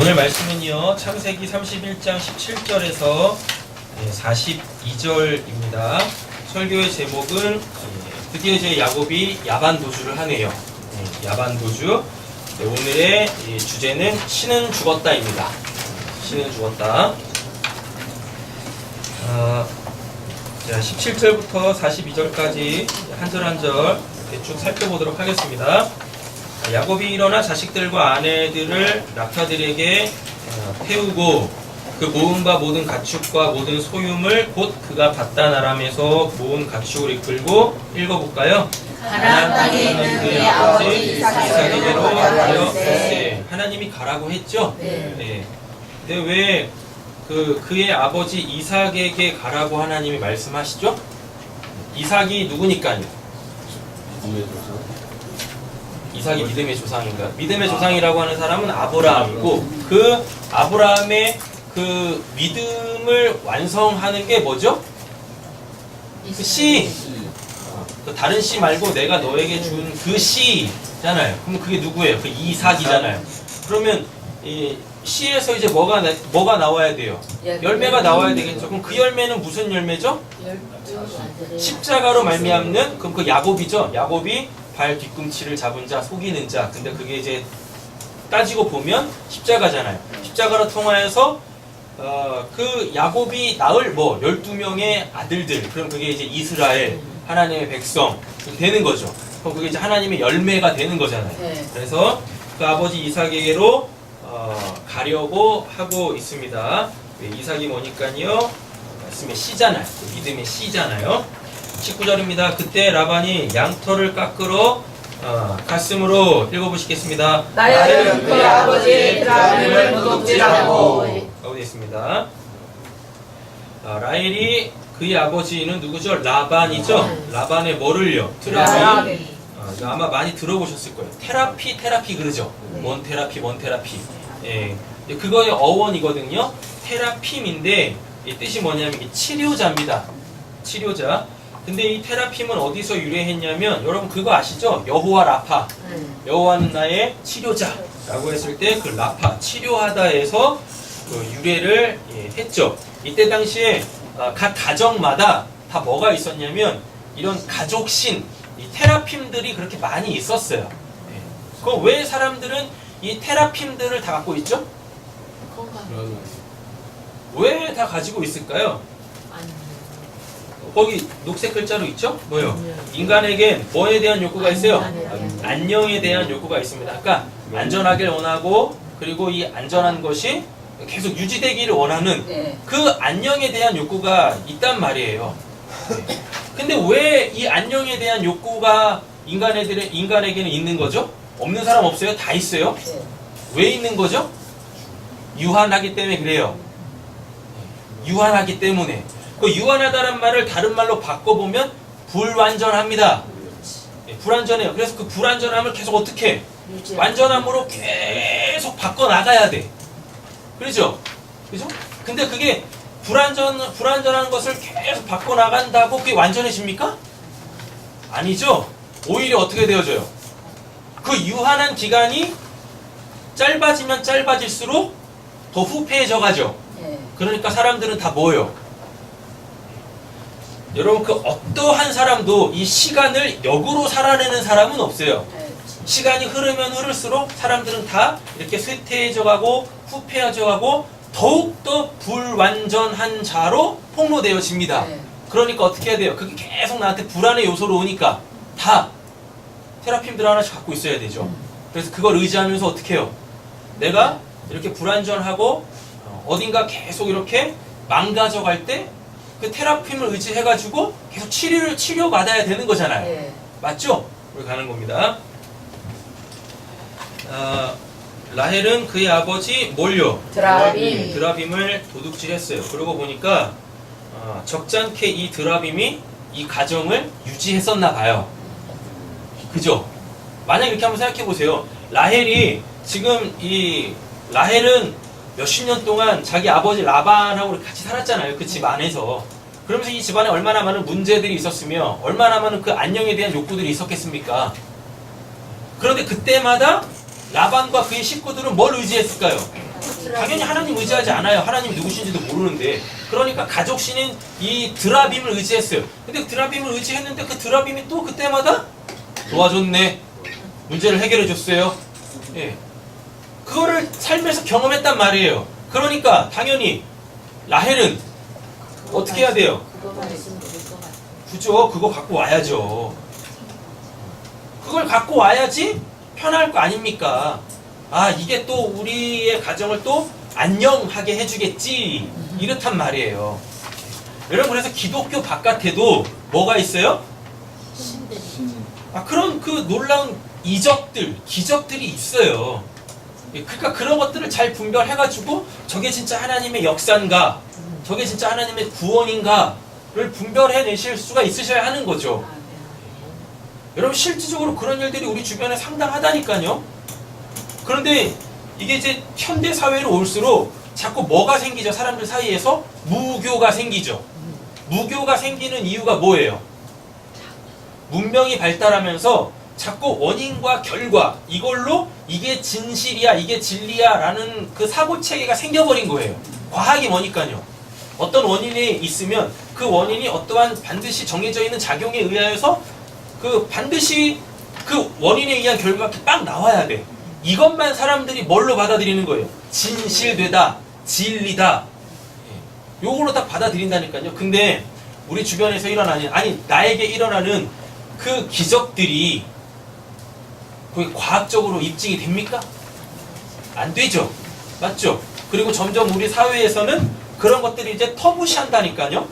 오늘 말씀은요, 창세기 31장 17절에서 42절입니다. 설교의 제목은 드디어 이제 야곱이 야반도주를 하네요. 야반도주. 오늘의 주제는 신은 죽었다입니다. 신은 죽었다. 자, 17절부터 42절까지 한 절 한 절 대충 살펴보도록 하겠습니다. 야곱이 일어나 자식들과 아내들을 라파들에게 태우고 그 모은 바 모든 가축과 모든 소유물 곧 그가 받단 아람에서 모은 가축을 이끌고 읽어볼까요? 가나안 땅에 있는 그의 아버지 이삭에게로 가려 네. 했세. 하나님이 가라고 했죠? 네. 근데 왜 그의 아버지 이삭에게 가라고 하나님이 말씀하시죠? 이삭이 누구니까요? 이삭이 믿음의 조상인가? 믿음의 조상이라고 하는 사람은 아브라함이고, 그 아브라함의 그 믿음을 완성하는 게 뭐죠? 그 씨. 그 다른 씨 말고 내가 너에게 준 그 씨잖아요. 그럼 그게 누구예요? 그 이삭이잖아요. 그러면 이 씨에서 이제 뭐가 나와야 돼요? 열매가 나와야 되겠죠. 그럼 그 열매는 무슨 열매죠? 십자가로 말미암는, 그럼 그 야곱이죠. 야곱이 발 뒤꿈치를 잡은 자, 속이는 자. 근데 그게 이제 따지고 보면 십자가잖아요. 십자가로 통하여서 그 야곱이 낳을 12명의 아들들. 그럼 그게 이제 이스라엘, 하나님의 백성 되는 거죠. 그럼 그게 이제 하나님의 열매가 되는 거잖아요. 그래서 그 아버지 이삭에게로 가려고 하고 있습니다. 이삭이 뭐니까요? 말씀의 씨잖아요. 믿음의 씨잖아요. 19절입니다. 그때 라반이 양털을 깎으러 갔으므로 읽어보시겠습니다. 나의 그의 아버지 드라빔을 도둑질하고. 라고 되어 있습니다. 라헬이 그의 아버지는 누구죠? 라반이죠? 라반의 뭐를요? 드라빔. 아마 많이 들어보셨을 거예요. 테라피 그러죠? 뭔 테라피. 예. 그거의 어원이거든요. 테라핌인데 이 뜻이 뭐냐면 이게 치료자입니다. 치료자. 근데 이 테라핌은 어디서 유래했냐면, 여러분 그거 아시죠? 여호와 라파. 여호와는 나의 치료자라고 했을 때 그 라파, 치료하다에서 그 유래를 했죠. 이때 당시에 각 가정마다 다 뭐가 있었냐면 이런 가족신, 이 테라핌들이 그렇게 많이 있었어요. 그럼 왜 사람들은 이 테라핌들을 다 갖고 있죠? 왜 다 가지고 있을까요? 거기 녹색 글자로 있죠? 뭐요? 인간에겐 뭐에 대한 욕구가 있어요? 안녕에 대한 욕구가 있습니다. 그러니까 안전하길 원하고, 그리고 이 안전한 것이 계속 유지되기를 원하는 그 안녕에 대한 욕구가 있단 말이에요. 근데 왜 이 안녕에 대한 욕구가 인간에게는 있는 거죠? 없는 사람 없어요? 다 있어요? 왜 있는 거죠? 유한하기 때문에 그래요. 유한하기 때문에. 그 유한하다는 말을 다른 말로 바꿔보면 불완전합니다. 불완전해요. 그래서 그 불완전함을 계속 어떻게? 완전함으로 계속 바꿔나가야 돼. 그렇죠? 그죠? 근데 그게 불완전한 것을 계속 바꿔나간다고 그게 완전해집니까? 아니죠? 오히려 어떻게 되어져요? 그 유한한 기간이 짧아지면 짧아질수록 더 후패해져 가죠. 그러니까 사람들은 다 뭐예요? 여러분, 그 어떠한 사람도 이 시간을 역으로 살아내는 사람은 없어요. 시간이 흐르면 흐를수록 사람들은 다 이렇게 쇠퇴해져 가고 후패해져 가고 더욱더 불완전한 자로 폭로되어집니다. 그러니까 어떻게 해야 돼요? 그게 계속 나한테 불안의 요소로 오니까 다 테라핌들 하나씩 갖고 있어야 되죠. 그래서 그걸 의지하면서 어떻게 해요? 내가 이렇게 불완전하고 어딘가 계속 이렇게 망가져 갈 때 그 테라핌을 의지해가지고 계속 치료받아야 되는 거잖아요. 맞죠? 우리 가는 겁니다. 라헬은 그의 아버지 뭘요? 드라빔을 도둑질했어요. 그러고 보니까 적잖게 이 드라빔이 이 가정을 유지했었나 봐요. 그죠? 만약 이렇게 한번 생각해 보세요. 라헬은 몇십 년 동안 자기 아버지 라반하고 같이 살았잖아요. 그 집 안에서. 그러면서 이 집안에 얼마나 많은 문제들이 있었으며 얼마나 많은 그 안녕에 대한 욕구들이 있었겠습니까? 그런데 그때마다 라반과 그의 식구들은 뭘 의지했을까요? 당연히 하나님 의지하지 않아요. 하나님이 누구신지도 모르는데. 그러니까 가족신인 이 드라빔을 의지했어요. 근데 드라빔을 의지했는데 그 드라빔이 또 그때마다 도와줬네. 문제를 해결해 줬어요. 예. 그거를 삶에서 경험했단 말이에요. 그러니까 당연히 라헬은 어떻게 해야 돼요? 그죠? 그거 갖고 와야죠. 그걸 갖고 와야지 편할 거 아닙니까? 아, 이게 또 우리의 가정을 또 안녕하게 해주겠지. 이렇단 말이에요. 여러분, 그래서 기독교 바깥에도 뭐가 있어요? 아, 그런 그 놀라운 이적들, 기적들이 있어요. 그러니까 그런 것들을 잘 분별해가지고 저게 진짜 하나님의 역사인가, 저게 진짜 하나님의 구원인가를 분별해내실 수가 있으셔야 하는 거죠. 여러분, 실질적으로 그런 일들이 우리 주변에 상당하다니까요. 그런데 이게 이제 현대 사회로 올수록 자꾸 뭐가 생기죠? 사람들 사이에서 무교가 생기죠. 무교가 생기는 이유가 뭐예요? 문명이 발달하면서 자꾸 원인과 결과, 이걸로 이게 진실이야, 이게 진리야 라는 그 사고체계가 생겨버린 거예요. 과학이 뭐니까요. 어떤 원인이 있으면 그 원인이 어떠한 반드시 정해져 있는 작용에 의하여서 그 반드시 그 원인에 의한 결과가 딱 나와야 돼. 이것만 사람들이 뭘로 받아들이는 거예요? 진실되다, 진리다. 요걸로 딱 받아들인다니까요. 근데 우리 주변에서 일어나는, 아니 나에게 일어나는 그 기적들이 그게 과학적으로 입증이 됩니까? 안 되죠. 맞죠? 그리고 점점 우리 사회에서는 그런 것들이 이제 터부시한다니까요.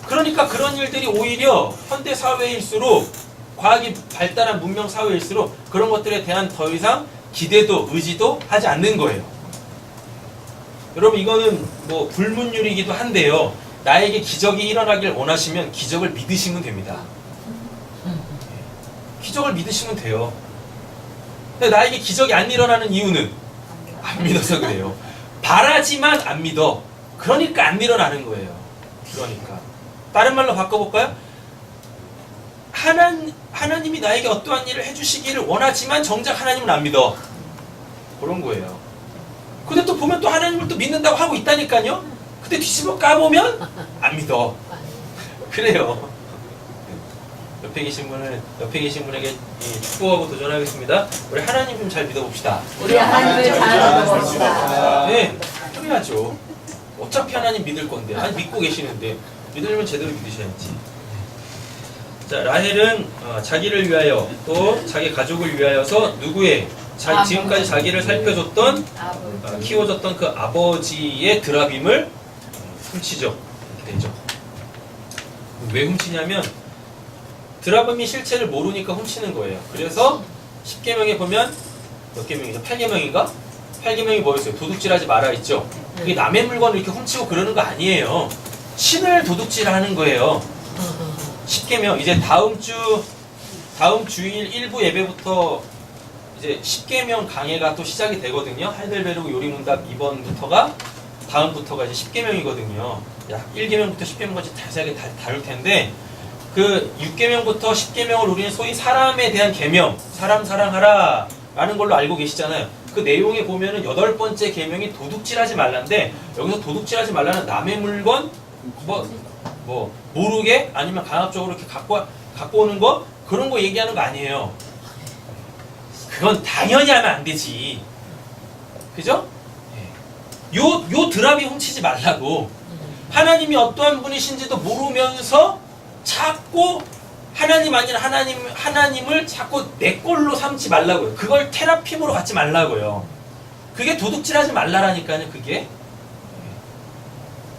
그러니까 그런 일들이 오히려 현대 사회일수록, 과학이 발달한 문명 사회일수록 그런 것들에 대한 더 이상 기대도 의지도 하지 않는 거예요. 여러분, 이거는 뭐 불문율이기도 한데요. 나에게 기적이 일어나길 원하시면 기적을 믿으시면 됩니다. 기적을 믿으시면 돼요. 근데 나에게 기적이 안 일어나는 이유는 안 믿어서 그래요. 바라지만 안 믿어. 그러니까 안 일어나는 거예요. 그러니까 다른 말로 바꿔볼까요? 하나님이 나에게 어떠한 일을 해주시기를 원하지만 정작 하나님은 안 믿어. 그런 거예요. 근데 또 보면 또 하나님을 또 믿는다고 하고 있다니까요. 근데 뒤집어 까보면 안 믿어. 그래요. 옆에 계신 분에게 축복하고 도전하겠습니다. 우리 하나님 좀 잘 믿어봅시다. 우리 하나님을 잘 믿어봅시다. 네, 그래야죠. 어차피 하나님 믿을 건데, 아니 믿고 계시는데 믿으려면 제대로 믿으셔야지. 자, 라헬은 자기를 위하여 또 자기 가족을 위하여서 누구의 지금까지 자기를 살펴줬던 키워줬던 그 아버지의 드라빔을 훔치죠. 이렇게 되죠. 왜 훔치냐면 드라빔이 실체를 모르니까 훔치는 거예요. 그래서 10계명에 보면 몇 계명이죠? 8계명인가? 8계명이 뭐였어요? 도둑질하지 마라 있죠. 그게 남의 물건을 이렇게 훔치고 그러는 거 아니에요. 신을 도둑질하는 거예요. 10계명, 이제 다음 주일 1부 예배부터 이제 10계명 강해가 또 시작이 되거든요. 하이델베르그 요리문답 2번부터가 다음부터가 이제 10계명이거든요. 1계명부터 10계명까지 자세하게 다룰 텐데, 그 6계명부터 10계명을 우리는 소위 사람에 대한 계명, 사람 사랑하라 라는 걸로 알고 계시잖아요. 그 내용에 보면은 8번째 계명이 도둑질하지 말라인데, 여기서 도둑질하지 말라는 남의 물건 모르게 아니면 강압적으로 이렇게 갖고 오는 거, 그런 거 얘기하는 거 아니에요. 그건 당연히 하면 안 되지. 그죠? 요 드랍이 훔치지 말라고. 하나님이 어떠한 분이신지도 모르면서 자꾸 하나님 아닌 하나님을 자꾸 내 걸로 삼지 말라고요. 그걸 테라핌으로 갖지 말라고요. 그게 도둑질하지 말라라니까요. 그게.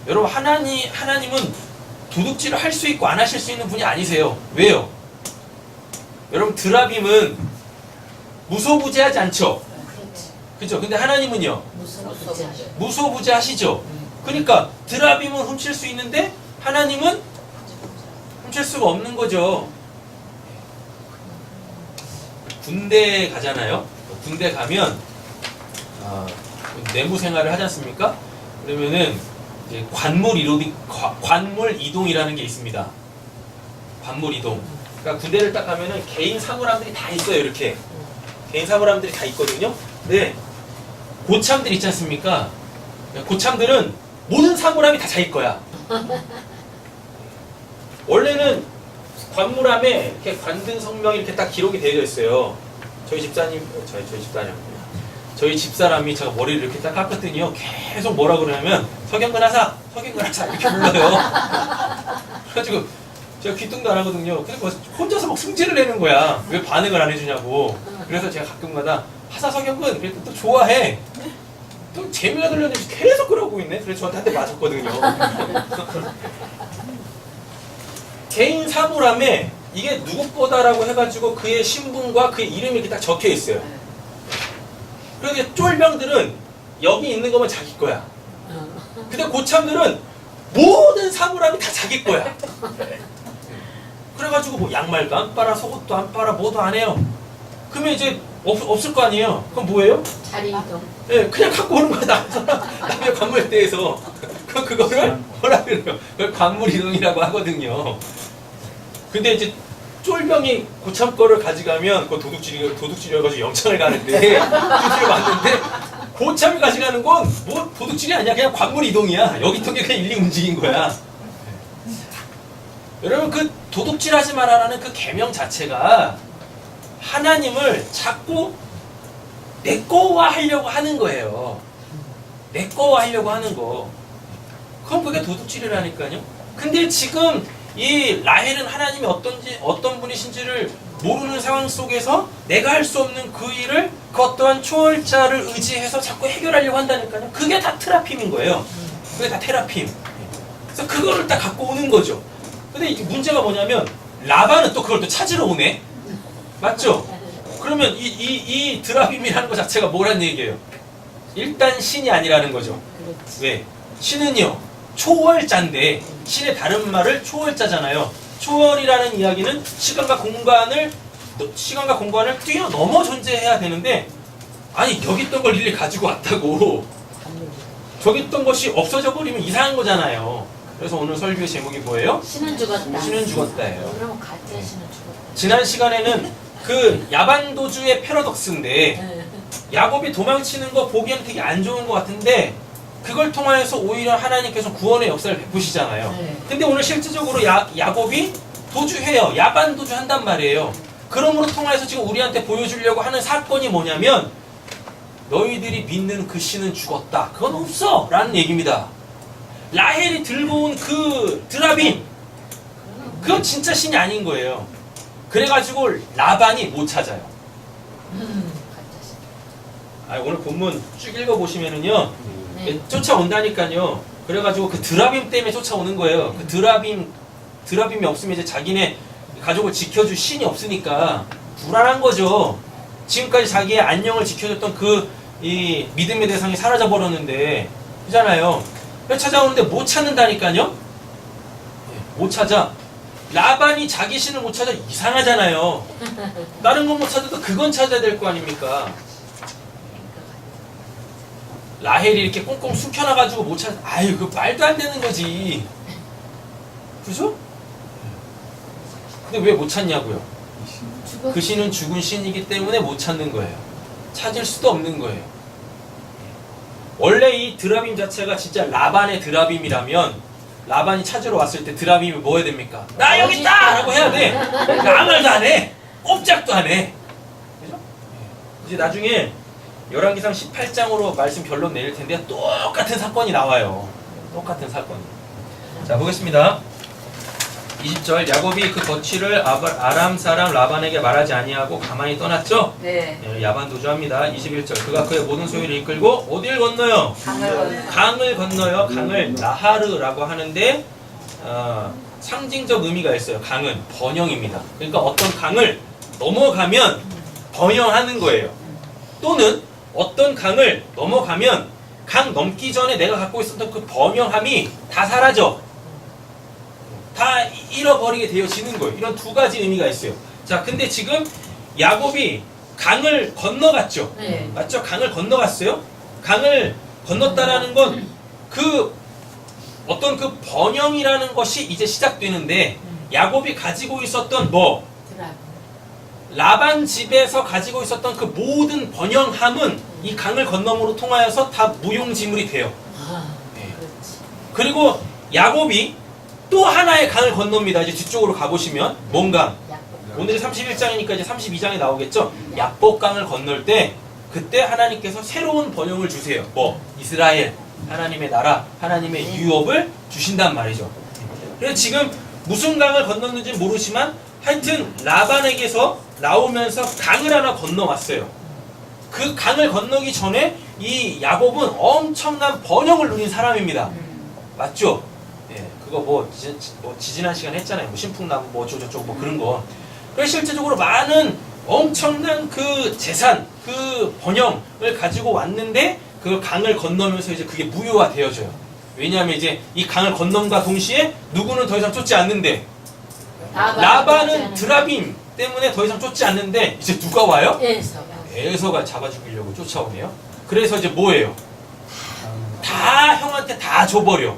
여러분, 하나님은 도둑질을 할 수 있고 안 하실 수 있는 분이 아니세요. 왜요? 여러분, 드라빔은 무소부재하지 않죠? 그죠? 근데 하나님은요? 무소부재하시죠? 그러니까 드라빔은 훔칠 수 있는데 하나님은 훔칠 수가 없는 거죠. 군대 가잖아요. 군대 가면 내무 생활을 하지 않습니까? 그러면은 이제 관물 이동이라는 게 있습니다. 관물 이동. 그러니까 군대를 딱 가면은 개인 사물함들이 다 있어요. 이렇게 개인 사물함들이 다 있거든요. 네. 고참들 있지 않습니까? 고참들은 모든 사물함이 다 자기 거야. 원래는 관물함에 이렇게 관등 성명이 이렇게 딱 기록이 되어 있어요. 저희 집사님, 저희 집사님, 저희 집사람이 제가 머리를 이렇게 딱 깎았더니요, 계속 뭐라 그러냐면 석영근 하사 이렇게 불러요. 그래가지고 제가 귀뚱도 안 하거든요. 근데 뭐 혼자서 막 승질을 내는 거야. 왜 반응을 안 해주냐고. 그래서 제가 가끔가다 하사 석영근 그랬더니 또 좋아해. 또 재미가 들렸는지 계속 그러고 있네. 그래서 저한테 한 대 맞았거든요. 개인 사물함에 이게 누구 거다라고 해가지고 그의 신분과 그의 이름이 이렇게 딱 적혀 있어요. 그런데 쫄병들은 여기 있는 거면 자기 거야. 근데 고참들은 모든 사물함이 다 자기 거야. 그래가지고 뭐 양말도 안 빨아, 속옷도 안 빨아, 뭐도 안 해요. 그러면 이제 없을 거 아니에요. 그럼 뭐예요? 자리 이동. 예, 그냥 갖고 오는 거야. 남의 관물대에서. 그거를 뭐라 그래요? 그걸 관물 이동이라고 하거든요. 근데 이제 쫄병이 고참 거를 가져가면 그 도둑질이어가지고 영창을 가는데 도둑질을 맞는데 고참이 가져가는 건 뭐 도둑질이 아니야. 그냥 관물 이동이야. 여기 통에 그냥 일리 움직인 거야. 여러분 그 도둑질하지 말아라는 그 계명 자체가 하나님을 자꾸 내 거화하려고 하는 거예요. 내 거화하려고 하는 거. 그럼 그게 도둑질이라니까요. 근데 지금 이 라헬은 하나님이 어떤 분이신지를 모르는 상황 속에서 내가 할 수 없는 그 일을 그 어떠한 초월자를 의지해서 자꾸 해결하려고 한다니까요. 그게 다 트라핌인 거예요. 그게 다 테라핌. 그래서 그거를 딱 갖고 오는 거죠. 근데 이제 문제가 뭐냐면 라반은 또 그걸 또 찾으러 오네. 맞죠? 그러면 이 드라빔이라는 것 자체가 뭐란 얘기예요? 일단 신이 아니라는 거죠. 그렇지. 왜? 신은요 초월자인데 신의 다른 말을 초월자잖아요. 초월이라는 이야기는 시간과 공간을 뛰어넘어 존재해야 되는데 아니 여기 있던 걸 일일이 가지고 왔다고 저기 있던 것이 없어져 버리면 이상한 거잖아요. 그래서 오늘 설교의 제목이 뭐예요? 신은 죽었다. 신은 죽었다예요. 그럼 가짜 신은 죽었다. 지난 시간에는 그 야반도주의 패러독스인데 야곱이 도망치는 거 보기에는 되게 안 좋은 것 같은데 그걸 통하여서 오히려 하나님께서 구원의 역사를 베푸시잖아요. 네. 근데 오늘 실질적으로 야곱이 도주해요. 야반도주 한단 말이에요. 그러므로 통하여서 지금 우리한테 보여주려고 하는 사건이 뭐냐면 너희들이 믿는 그 신은 죽었다. 그건 없어! 라는 얘기입니다. 라헬이 들고 온 그 드라빔 그건 진짜 신이 아닌 거예요. 그래가지고 라반이 못 찾아요. 가짜 신. 오늘 본문 쭉 읽어보시면은요 네. 쫓아온다니까요. 그래가지고 그 드라빔 때문에 쫓아오는 거예요. 그 드라빔이 없으면 이제 자기네 가족을 지켜줄 신이 없으니까 불안한 거죠. 지금까지 자기의 안녕을 지켜줬던 이 믿음의 대상이 사라져 버렸는데 그잖아요. 찾아오는데 못 찾는다니까요. 못 찾아. 라반이 자기 신을 못 찾아 이상하잖아요. 다른 건 못 찾아도 그건 찾아야 될 거 아닙니까? 라헬이 이렇게 꽁꽁 숨겨놔가지고 못 찾아. 아유, 그 말도 안 되는 거지. 그죠? 근데 왜 못 찾냐고요? 그 신은 죽은 신이기 때문에 못 찾는 거예요. 찾을 수도 없는 거예요. 원래 이 드라빔 자체가 진짜 라반의 드라빔이라면 라반이 찾으러 왔을 때 드라빔이 뭐 해야 됩니까? 나 여기 있다! 라고 해야 돼. 아무 말도 안 해. 꼼짝도 안 해. 그죠? 이제 나중에 열왕기상 18장으로 말씀 결론 내릴 텐데 똑같은 사건이 나와요. 똑같은 사건이. 자, 보겠습니다. 20절 야곱이 그 거취를 아람 사람 라반에게 말하지 아니하고 가만히 떠났죠? 네. 야반도주합니다. 21절 그가 그의 모든 소유를 이끌고 어딜 건너요? 강을 건너요. 강을 나하르라고 하는데 상징적 의미가 있어요. 강은 번영입니다. 그러니까 어떤 강을 넘어가면 번영하는 거예요. 또는 어떤 강을 넘어가면 강 넘기 전에 내가 갖고 있었던 그 번영함이 다 사라져. 다 잃어버리게 되어지는 거예요. 이런 두 가지 의미가 있어요. 자, 근데 지금 야곱이 강을 건너갔죠. 네. 맞죠? 강을 건너갔어요. 강을 건넜다라는 건 그 어떤 그 번영이라는 것이 이제 시작되는데 야곱이 가지고 있었던 드라빔. 라반 집에서 가지고 있었던 그 모든 번영함은 이 강을 건너므로 통하여서 다 무용지물이 돼요. 네. 그렇지. 그리고 야곱이 또 하나의 강을 건넙니다. 이제 뒤쪽으로 가보시면 뭔 강? 오늘이 31장이니까 이제 32장에 나오겠죠? 야복강을 건널 때 그때 하나님께서 새로운 번영을 주세요. 뭐? 이스라엘, 하나님의 나라, 하나님의 유업을 주신단 말이죠. 그래서 지금 무슨 강을 건넜는지 모르지만 하여튼 라반에게서 나오면서 강을 하나 건너왔어요. 그 강을 건너기 전에 이 야곱은 엄청난 번영을 누린 사람입니다. 맞죠? 예, 그거 뭐 지지난 시간에 했잖아요. 뭐 신풍나무 뭐 어쩌고저쩌고 뭐 그런 거. 그래서 실제적으로 많은 엄청난 그 재산, 그 번영을 가지고 왔는데 그 강을 건너면서 이제 그게 무효화되어져요. 왜냐하면 이제 이 강을 건넌과 동시에 누구는 더 이상 쫓지 않는데 라반은 드라빔 때문에 더 이상 쫓지 않는데 이제 누가 와요? 에서가 잡아 죽이려고 쫓아오네요. 그래서 이제 뭐예요? 다 형한테 다 줘버려.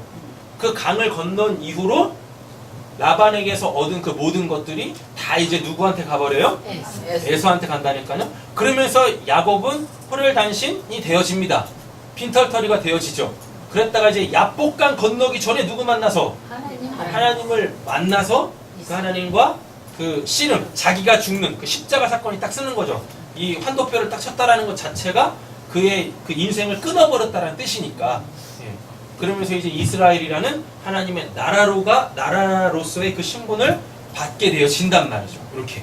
그 강을 건넌 이후로 라반에게서 얻은 그 모든 것들이 다 이제 누구한테 가버려요? 에서한테 간다니까요. 그러면서 야곱은 호렐단신이 되어집니다. 핀털터리가 되어지죠. 그랬다가 이제 야복강 건너기 전에 누구 만나서? 하나님을 만나서 그 하나님과 그 씨름, 자기가 죽는 그 십자가 사건이 딱 쓰는 거죠. 이 환도뼈를 딱 쳤다라는 것 자체가 그의 그 인생을 끊어버렸다는 뜻이니까. 예. 그러면서 이제 이스라엘이라는 하나님의 나라로서의 그 신분을 받게 되어진단 말이죠. 이렇게.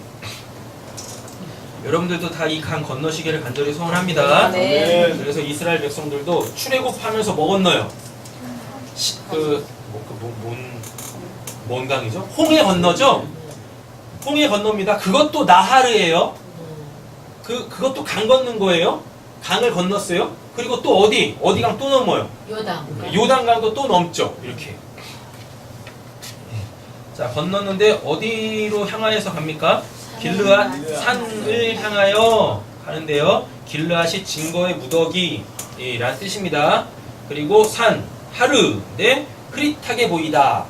여러분들도 다 이 강 건너시기를 간절히 소원합니다. 네. 그래서 이스라엘 백성들도 출애굽하면서 뭐 건너요? 뭔 강이죠? 홍해 건너죠? 홍해 건넙니다. 그것도 나하르예요. 그것도 강 건넌 거예요. 강을 건넜어요. 그리고 또 어디 강 또 넘어요. 요단강도 또 넘죠. 이렇게. 자, 건넜는데 어디로 향하여서 갑니까? 길르앗 산을 향하여 가는데요. 길르앗이 증거의 무더기라는 뜻입니다. 그리고 산, 하르인데 흐릿하게 보이다.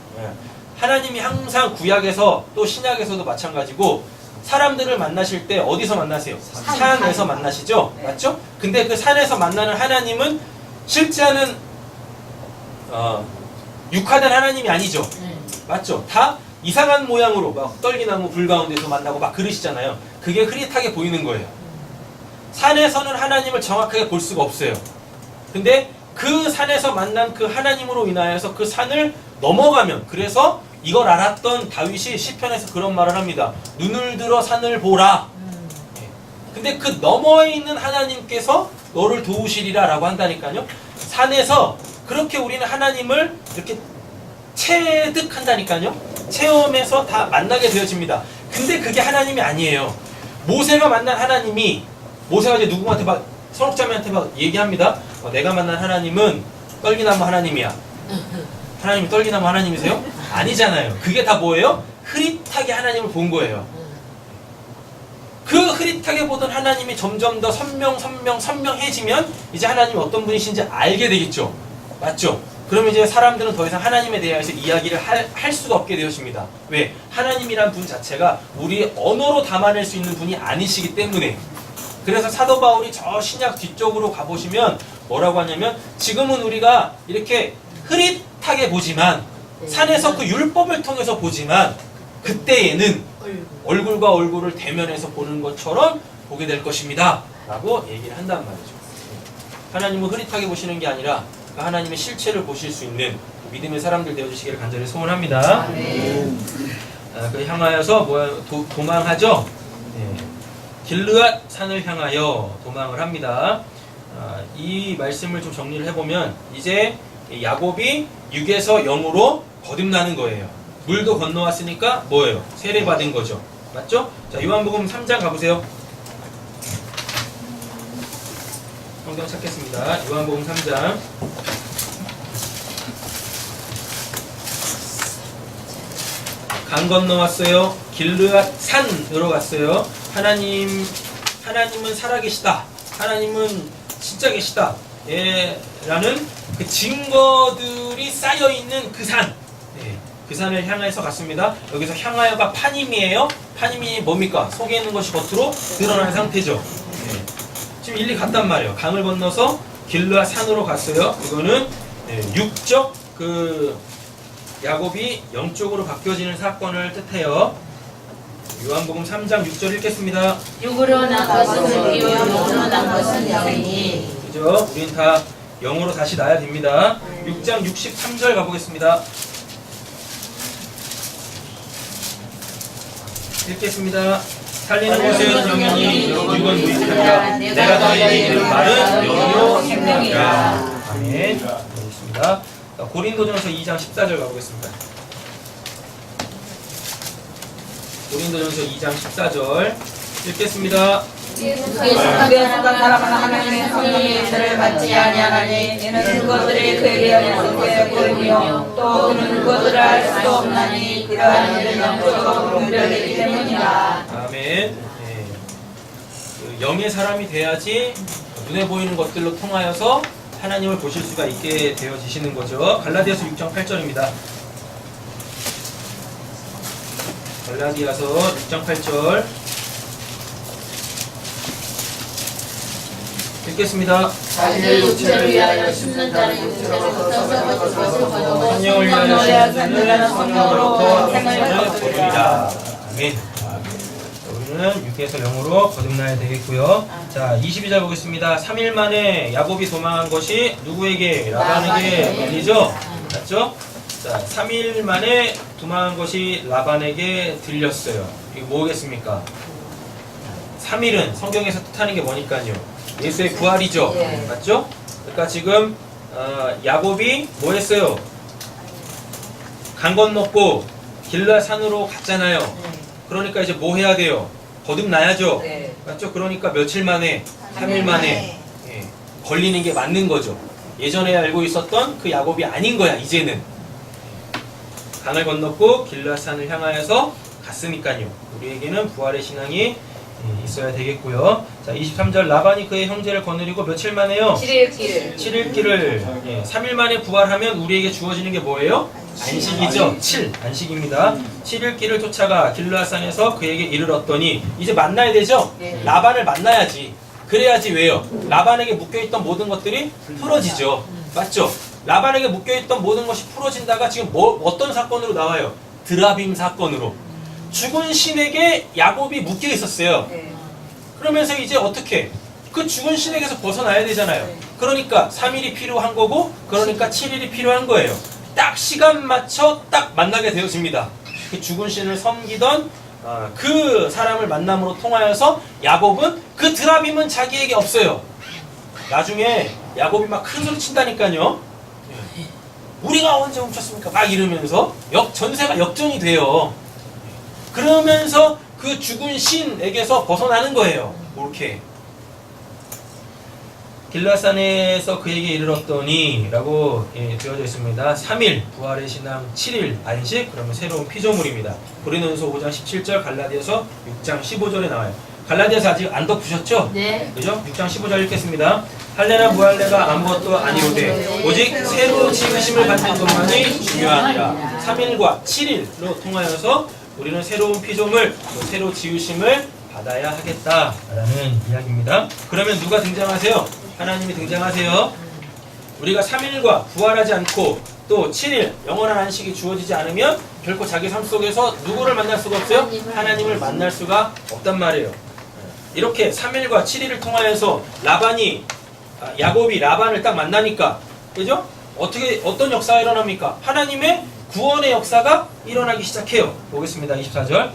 하나님이 항상 구약에서 또 신약에서도 마찬가지고 사람들을 만나실 때 어디서 만나세요? 산에서 만나시죠? 맞죠? 근데 그 산에서 만나는 하나님은 실제는 육화된 하나님이 아니죠? 맞죠? 다 이상한 모양으로 막 떨기나무 불 가운데서 만나고 막 그러시잖아요. 그게 흐릿하게 보이는 거예요. 산에서는 하나님을 정확하게 볼 수가 없어요. 근데 그 산에서 만난 그 하나님으로 인하여서 그 산을 넘어가면, 그래서 이걸 알았던 다윗이 시편에서 그런 말을 합니다. 눈을 들어 산을 보라. 근데 그 너머에 있는 하나님께서 너를 도우시리라 라고 한다니까요. 산에서 그렇게 우리는 하나님을 이렇게 체득한다니까요. 체험해서 다 만나게 되어집니다. 근데 그게 하나님이 아니에요. 모세가 만난 하나님이, 모세가 이제 누구한테 막 선옥자매한테 막 얘기합니다. 내가 만난 하나님은 떨기나무 하나님이야. 하나님이 떨기나무 하나님이세요? 아니잖아요. 그게 다 뭐예요? 흐릿하게 하나님을 본 거예요. 그 흐릿하게 보던 하나님이 점점 더 선명해지면 이제 하나님이 어떤 분이신지 알게 되겠죠. 맞죠? 그러면 이제 사람들은 더 이상 하나님에 대해서 이야기를 할 수가 없게 되어집니다. 왜? 하나님이란 분 자체가 우리의 언어로 담아낼 수 있는 분이 아니시기 때문에. 그래서 사도 바울이 저 신약 뒤쪽으로 가보시면 뭐라고 하냐면, 지금은 우리가 이렇게 흐릿하게 보지만, 산에서 그 율법을 통해서 보지만, 그때에는 얼굴과 얼굴을 대면해서 보는 것처럼 보게 될 것입니다 라고 얘기를 한단 말이죠. 하나님은 흐릿하게 보시는 게 아니라 그 하나님의 실체를 보실 수 있는 믿음의 사람들 되어주시기를 간절히 소원합니다. 그 향하여서 도망하죠. 길르앗 산을 향하여 도망을 합니다. 이 말씀을 좀 정리를 해보면, 이제 야곱이 6에서 0으로 거듭나는 거예요. 물도 건너왔으니까 뭐예요? 세례받은 거죠. 맞죠? 자, 요한복음 3장 가보세요. 성경 찾겠습니다. 요한복음 3장. 강 건너왔어요. 길르앗 산으로 갔어요. 하나님은 살아계시다. 하나님은 진짜 계시다. 라는 그 증거들이 쌓여있는 그 산. 그 산을 향해서 갔습니다. 여기서 향하여가 파님이에요. 파님이 뭡니까? 속에 있는 것이 겉으로 드러난 상태죠. 지금 일리 갔단 말이에요. 강을 건너서 길르앗 산으로 갔어요. 이거는 육적 그 야곱이 영적으로 바뀌어지는 사건을 뜻해요. 요한복음 3장 6절 읽겠습니다. 육으로 난 것은 이요 영으로 난 것은 영이니. 그죠? 우린 다 영으로 다시 나야 됩니다. 6장 63절 가보겠습니다. 읽겠습니다. 살리는 것은 영이니 육은 무익하다. 내가 너희에게 이르는 말은 영이요 생명이라. 아멘. 알겠습니다. 고린도전서 2장 14절 가보겠습니다. 고린도전서 2장 14절 읽겠습니다. 그의 속한 사람은 하나님의 성령의 일들을 받지 아니하나니 이는 그것들이 그에게 약속되어 보이며 또 그는 그것들을 알 수도 없나니 그러한 일은 영적으로 분별되기 때문이다. 아멘. 네. 그 영의 사람이 돼야지 눈에 보이는 것들로 통하여서 하나님을 보실 수가 있게 되어지시는 거죠. 갈라디아서 6장 8절입니다. 갈라디아서 6장 8절 읽겠습니다. 자기의 육체를 위하여 심는 자는 육체로부터 썩어질 것을 거두고 성령을 위하여 심는 자는 성령으로부터 생명을 거두리라. 아멘. 우리는 육에서 영으로 거듭나야 되겠고요. 자, 22절 보겠습니다. 3일 만에 야곱이 도망한 것이 누구에게? 라반에게 들리죠? 맞죠? 자, 3일 만에 도망한 것이 라반에게 들렸어요. 이게 뭐겠습니까? 3일은 성경에서 뜻하는 게 뭐니까요? 예수의 부활이죠. 맞죠? 그러니까 지금 야곱이 뭐 했어요? 강 건넜고 길르앗 산으로 갔잖아요. 그러니까 이제 뭐 해야 돼요? 거듭나야죠. 맞죠? 그러니까 며칠 만에, 3일 만에 걸리는 게 맞는 거죠. 예전에 알고 있었던 그 야곱이 아닌 거야, 이제는. 강을 건넜고 길르앗 산을 향하여서 갔으니까요. 우리에게는 부활의 신앙이 있어야 되겠고요. 자, 23절 라반이 그의 형제를 거느리고 며칠 만에요? 7일 길을 3일 만에 부활하면 우리에게 주어지는 게 뭐예요? 안식이죠. 7 안식입니다. 7일 길을 쫓아가 길르앗산에서 그에게 이르렀더니 이제 만나야 되죠? 라반을 만나야지. 그래야지 왜요? 라반에게 묶여있던 모든 것들이 풀어지죠. 맞죠? 라반에게 묶여있던 모든 것이 풀어진다가 지금 어떤 사건으로 나와요? 드라빔 사건으로. 죽은 신에게 야곱이 묶여 있었어요. 그러면서 이제 어떻게? 그 죽은 신에게서 벗어나야 되잖아요. 그러니까 3일이 필요한 거고, 그러니까 7일이 필요한 거예요. 딱 시간 맞춰 딱 만나게 되어집니다. 그 죽은 신을 섬기던 그 사람을 만남으로 통하여서 야곱은 그 드라빔은 자기에게 없어요. 나중에 야곱이 막 큰 소리 친다니까요. 우리가 언제 훔쳤습니까? 막 이러면서 전세가 역전이 돼요. 그러면서 그 죽은 신에게서 벗어나는 거예요. 이렇게 길르앗산에서 그에게 이르렀더니 라고 되어져 있습니다. 3일 부활의 신앙, 7일 안식, 그러면 새로운 피조물입니다. 고린도전서 5장 17절, 갈라디아서 6장 15절에 나와요. 갈라디아서 아직 안 덮으셨죠? 네. 그죠? 6장 15절 읽겠습니다. 할례나 무할례가 아무것도 아니오되 오직 새로 지으심을 받는 것만이 중요하니라. 3일과 7일로 통하여서 우리는 새로운 피조물, 새로 지으심을 받아야 하겠다라는 이야기입니다. 그러면 누가 등장하세요? 하나님이 등장하세요. 우리가 3일과 부활하지 않고 또 7일 영원한 안식이 주어지지 않으면 결코 자기 삶 속에서 누구를 만날 수가 없어요? 하나님을 만날 수가 없단 말이에요. 이렇게 3일과 7일을 통하여서 야곱이 라반을 딱 만나니까, 그죠? 어떤 역사가 일어납니까? 하나님의 구원의 역사가 일어나기 시작해요. 보겠습니다. 24절.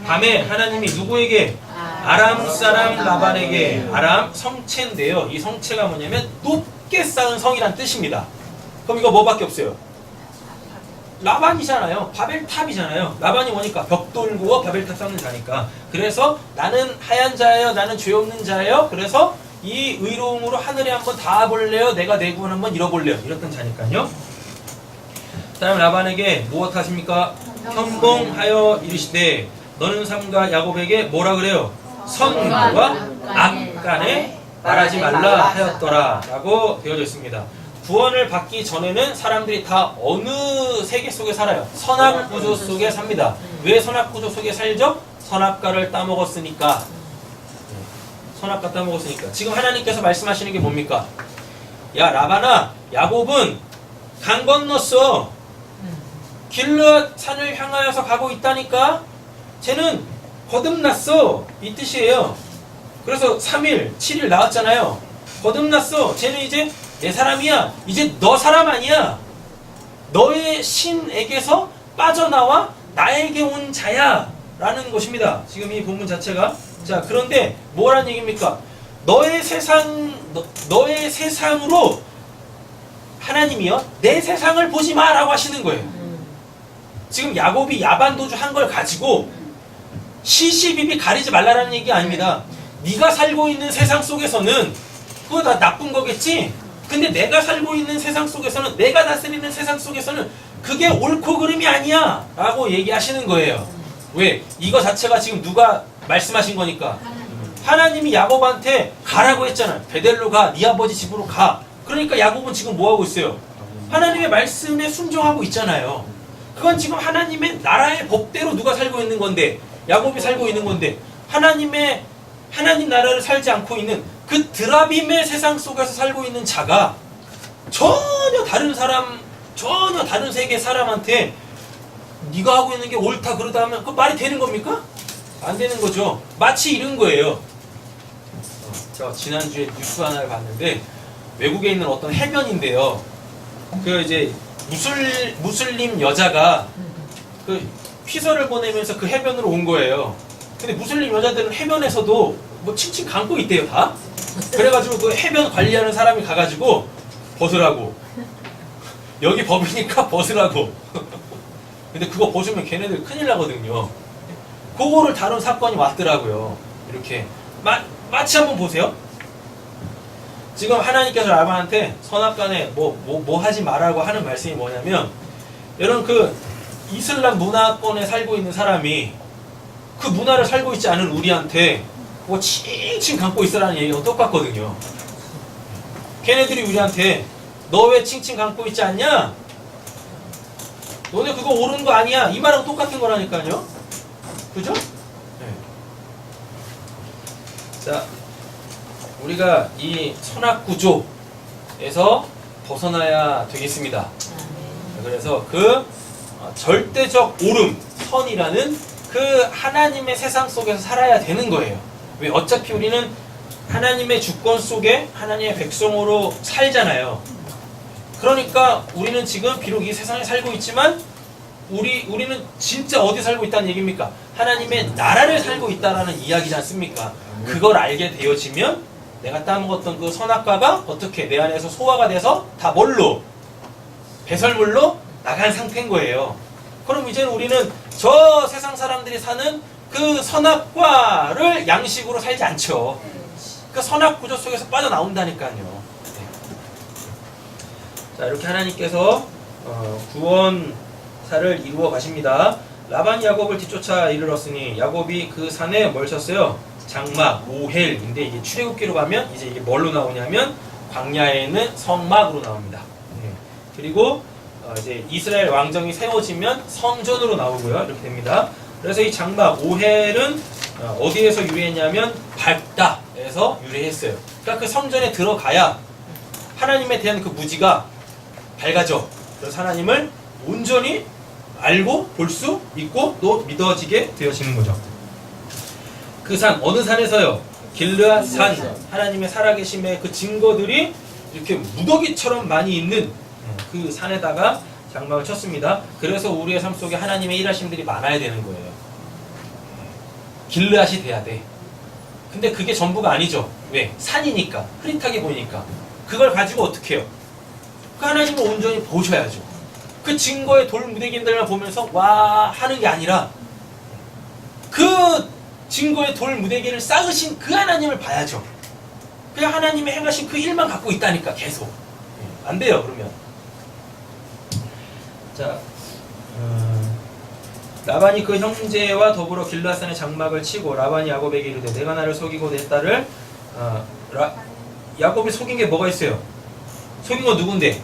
밤에 하나님이 누구에게? 아람 사람 라반에게. 아람 성체인데요. 이 성체가 뭐냐면 높게 쌓은 성이란 뜻입니다. 그럼 이거 뭐밖에 없어요? 라반이잖아요. 바벨탑이잖아요. 라반이 뭐니까? 벽돌 구워 바벨탑 쌓는 자니까. 그래서 나는 하얀 자예요. 나는 죄 없는 자예요. 그래서 이 의로움으로 하늘에 한번 닿아볼래요. 내가 내 구원 한번 잃어볼래요. 이랬던 자니까요. 다음 라반에게 무엇 하십니까? 현봉하여 이르시되 너는 삼가 야곱에게 뭐라 그래요? 선과 악간에 말하지 말라 하였더라 라고 되어져 있습니다. 구원을 받기 전에는 사람들이 다 어느 세계 속에 살아요? 선악 구조 속에 삽니다. 왜 선악 구조 속에 살죠? 선악과를 따먹었으니까. 선악 갖다 먹었으니까. 지금 하나님께서 말씀하시는 게 뭡니까? 야 라반아, 야곱은 강 건넜어. 길르앗 산을 향하여서 가고 있다니까. 쟤는 거듭났어. 이 뜻이에요. 그래서 3일, 7일 나왔잖아요. 거듭났어. 쟤는 이제 내 사람이야. 이제 너 사람 아니야. 너의 신에게서 빠져나와 나에게 온 자야. 라는 것입니다. 지금 이 본문 자체가. 자, 그런데 뭐라는 얘기입니까? 너의 세상으로 하나님이요, 내 세상을 보지 마라고 하시는 거예요. 지금 야곱이 야반도주 한 걸 가지고 시시비비 가리지 말라라는 얘기 아닙니다. 네가 살고 있는 세상 속에서는 그거 다 나쁜 거겠지? 근데 내가 살고 있는 세상 속에서는, 내가 다스리는 세상 속에서는 그게 옳고 그름이 아니야 라고 얘기하시는 거예요. 왜? 이거 자체가 지금 누가 말씀하신 거니까. 하나님이 야곱한테 가라고 했잖아. 베델로 가, 네 아버지 집으로 가. 그러니까 야곱은 지금 뭐하고 있어요? 하나님의 말씀에 순종하고 있잖아요. 그건 지금 하나님의 나라의 법대로 누가 살고 있는 건데, 야곱이 살고 있는 건데, 하나님 나라를 살지 않고 있는 그 드라빔의 세상 속에서 살고 있는 자가 전혀 다른 사람, 전혀 다른 세계 사람한테 네가 하고 있는 게 옳다 그러다 하면 그 말이 되는 겁니까? 안 되는 거죠. 마치 이런 거예요. 제가 지난주에 뉴스 하나를 봤는데, 외국에 있는 어떤 해변인데요. 그 이제 무슬림 여자가 그 휘설을 보내면서 그 해변으로 온 거예요. 근데 무슬림 여자들은 해변에서도 뭐 칭칭 감고 있대요, 다. 그래가지고 그 해변 관리하는 사람이 가가지고 벗으라고. 여기 법이니까 벗으라고. 근데 그거 벗으면 걔네들 큰일 나거든요. 그거를 다룬 사건이 왔더라고요. 이렇게. 마치 한번 보세요. 지금 하나님께서 라반한테 선악간에 뭐 하지 말라고 하는 말씀이 뭐냐면, 여러분 그 이슬람 문화권에 살고 있는 사람이 그 문화를 살고 있지 않은 우리한테 뭐 칭칭 감고 있으라는 얘기가 똑같거든요. 걔네들이 우리한테 너 왜 칭칭 감고 있지 않냐? 너네 그거 옳은 거 아니야? 이 말하고 똑같은 거라니까요. 그죠? 네. 자, 우리가 이 선악구조에서 벗어나야 되겠습니다. 그래서 그 절대적 옳음, 선이라는 그 하나님의 세상 속에서 살아야 되는 거예요. 왜? 어차피 우리는 하나님의 주권 속에 하나님의 백성으로 살잖아요. 그러니까 우리는 지금 비록 이 세상에 살고 있지만 우리는 진짜 어디 살고 있다는 얘기입니까? 하나님의 나라를 살고 있다라는 이야기지 않습니까? 그걸 알게 되어지면 내가 따먹었던 그 선악과가 어떻게 내 안에서 소화가 돼서 다 뭘로? 배설물로 나간 상태인 거예요. 그럼 이제는 우리는 저 세상 사람들이 사는 그 선악과를 양식으로 살지 않죠. 그 선악 구조 속에서 빠져나온다니까요. 자, 이렇게 하나님께서 구원사를 이루어 가십니다. 라반이 야곱을 뒤쫓아 이르렀으니 야곱이 그 산에 뭘 쳤어요? 장막, 오헬인데 이게 출애굽기로 가면 이제 이게 뭘로 나오냐면 광야에는 성막으로 나옵니다. 그리고 이제 이스라엘 왕정이 세워지면 성전으로 나오고요. 이렇게 됩니다. 그래서 이 장막, 오헬은 어디에서 유래했냐면 밝다에서 유래했어요. 그러니까 그 성전에 들어가야 하나님에 대한 그 무지가 밝아져. 그래서 하나님을 온전히 알고 볼 수 있고 또 믿어지게 되어지는 거죠. 그 산, 어느 산에서요? 길르앗 산, 하나님의 살아계심의 그 증거들이 이렇게 무더기처럼 많이 있는 그 산에다가 장막을 쳤습니다. 그래서 우리의 삶 속에 하나님의 일하심들이 많아야 되는 거예요. 길르앗이 돼야 돼. 근데 그게 전부가 아니죠. 왜? 산이니까, 흐릿하게 보이니까. 그걸 가지고 어떻게 해요? 그 하나님을 온전히 보셔야죠. 그 증거의 돌 무대기들만 보면서 와 하는 게 아니라 그 증거의 돌 무대기를 쌓으신 그 하나님을 봐야죠. 그냥 하나님의 행하신 그 일만 갖고 있다니까 계속. 안 돼요 그러면. 자, 라반이 그 형제와 더불어 길르앗산에 장막을 치고 라반이 야곱에게 이르되 내가 나를 속이고 내 딸을 야곱이 속인 게 뭐가 있어요? 속인 건 누군데?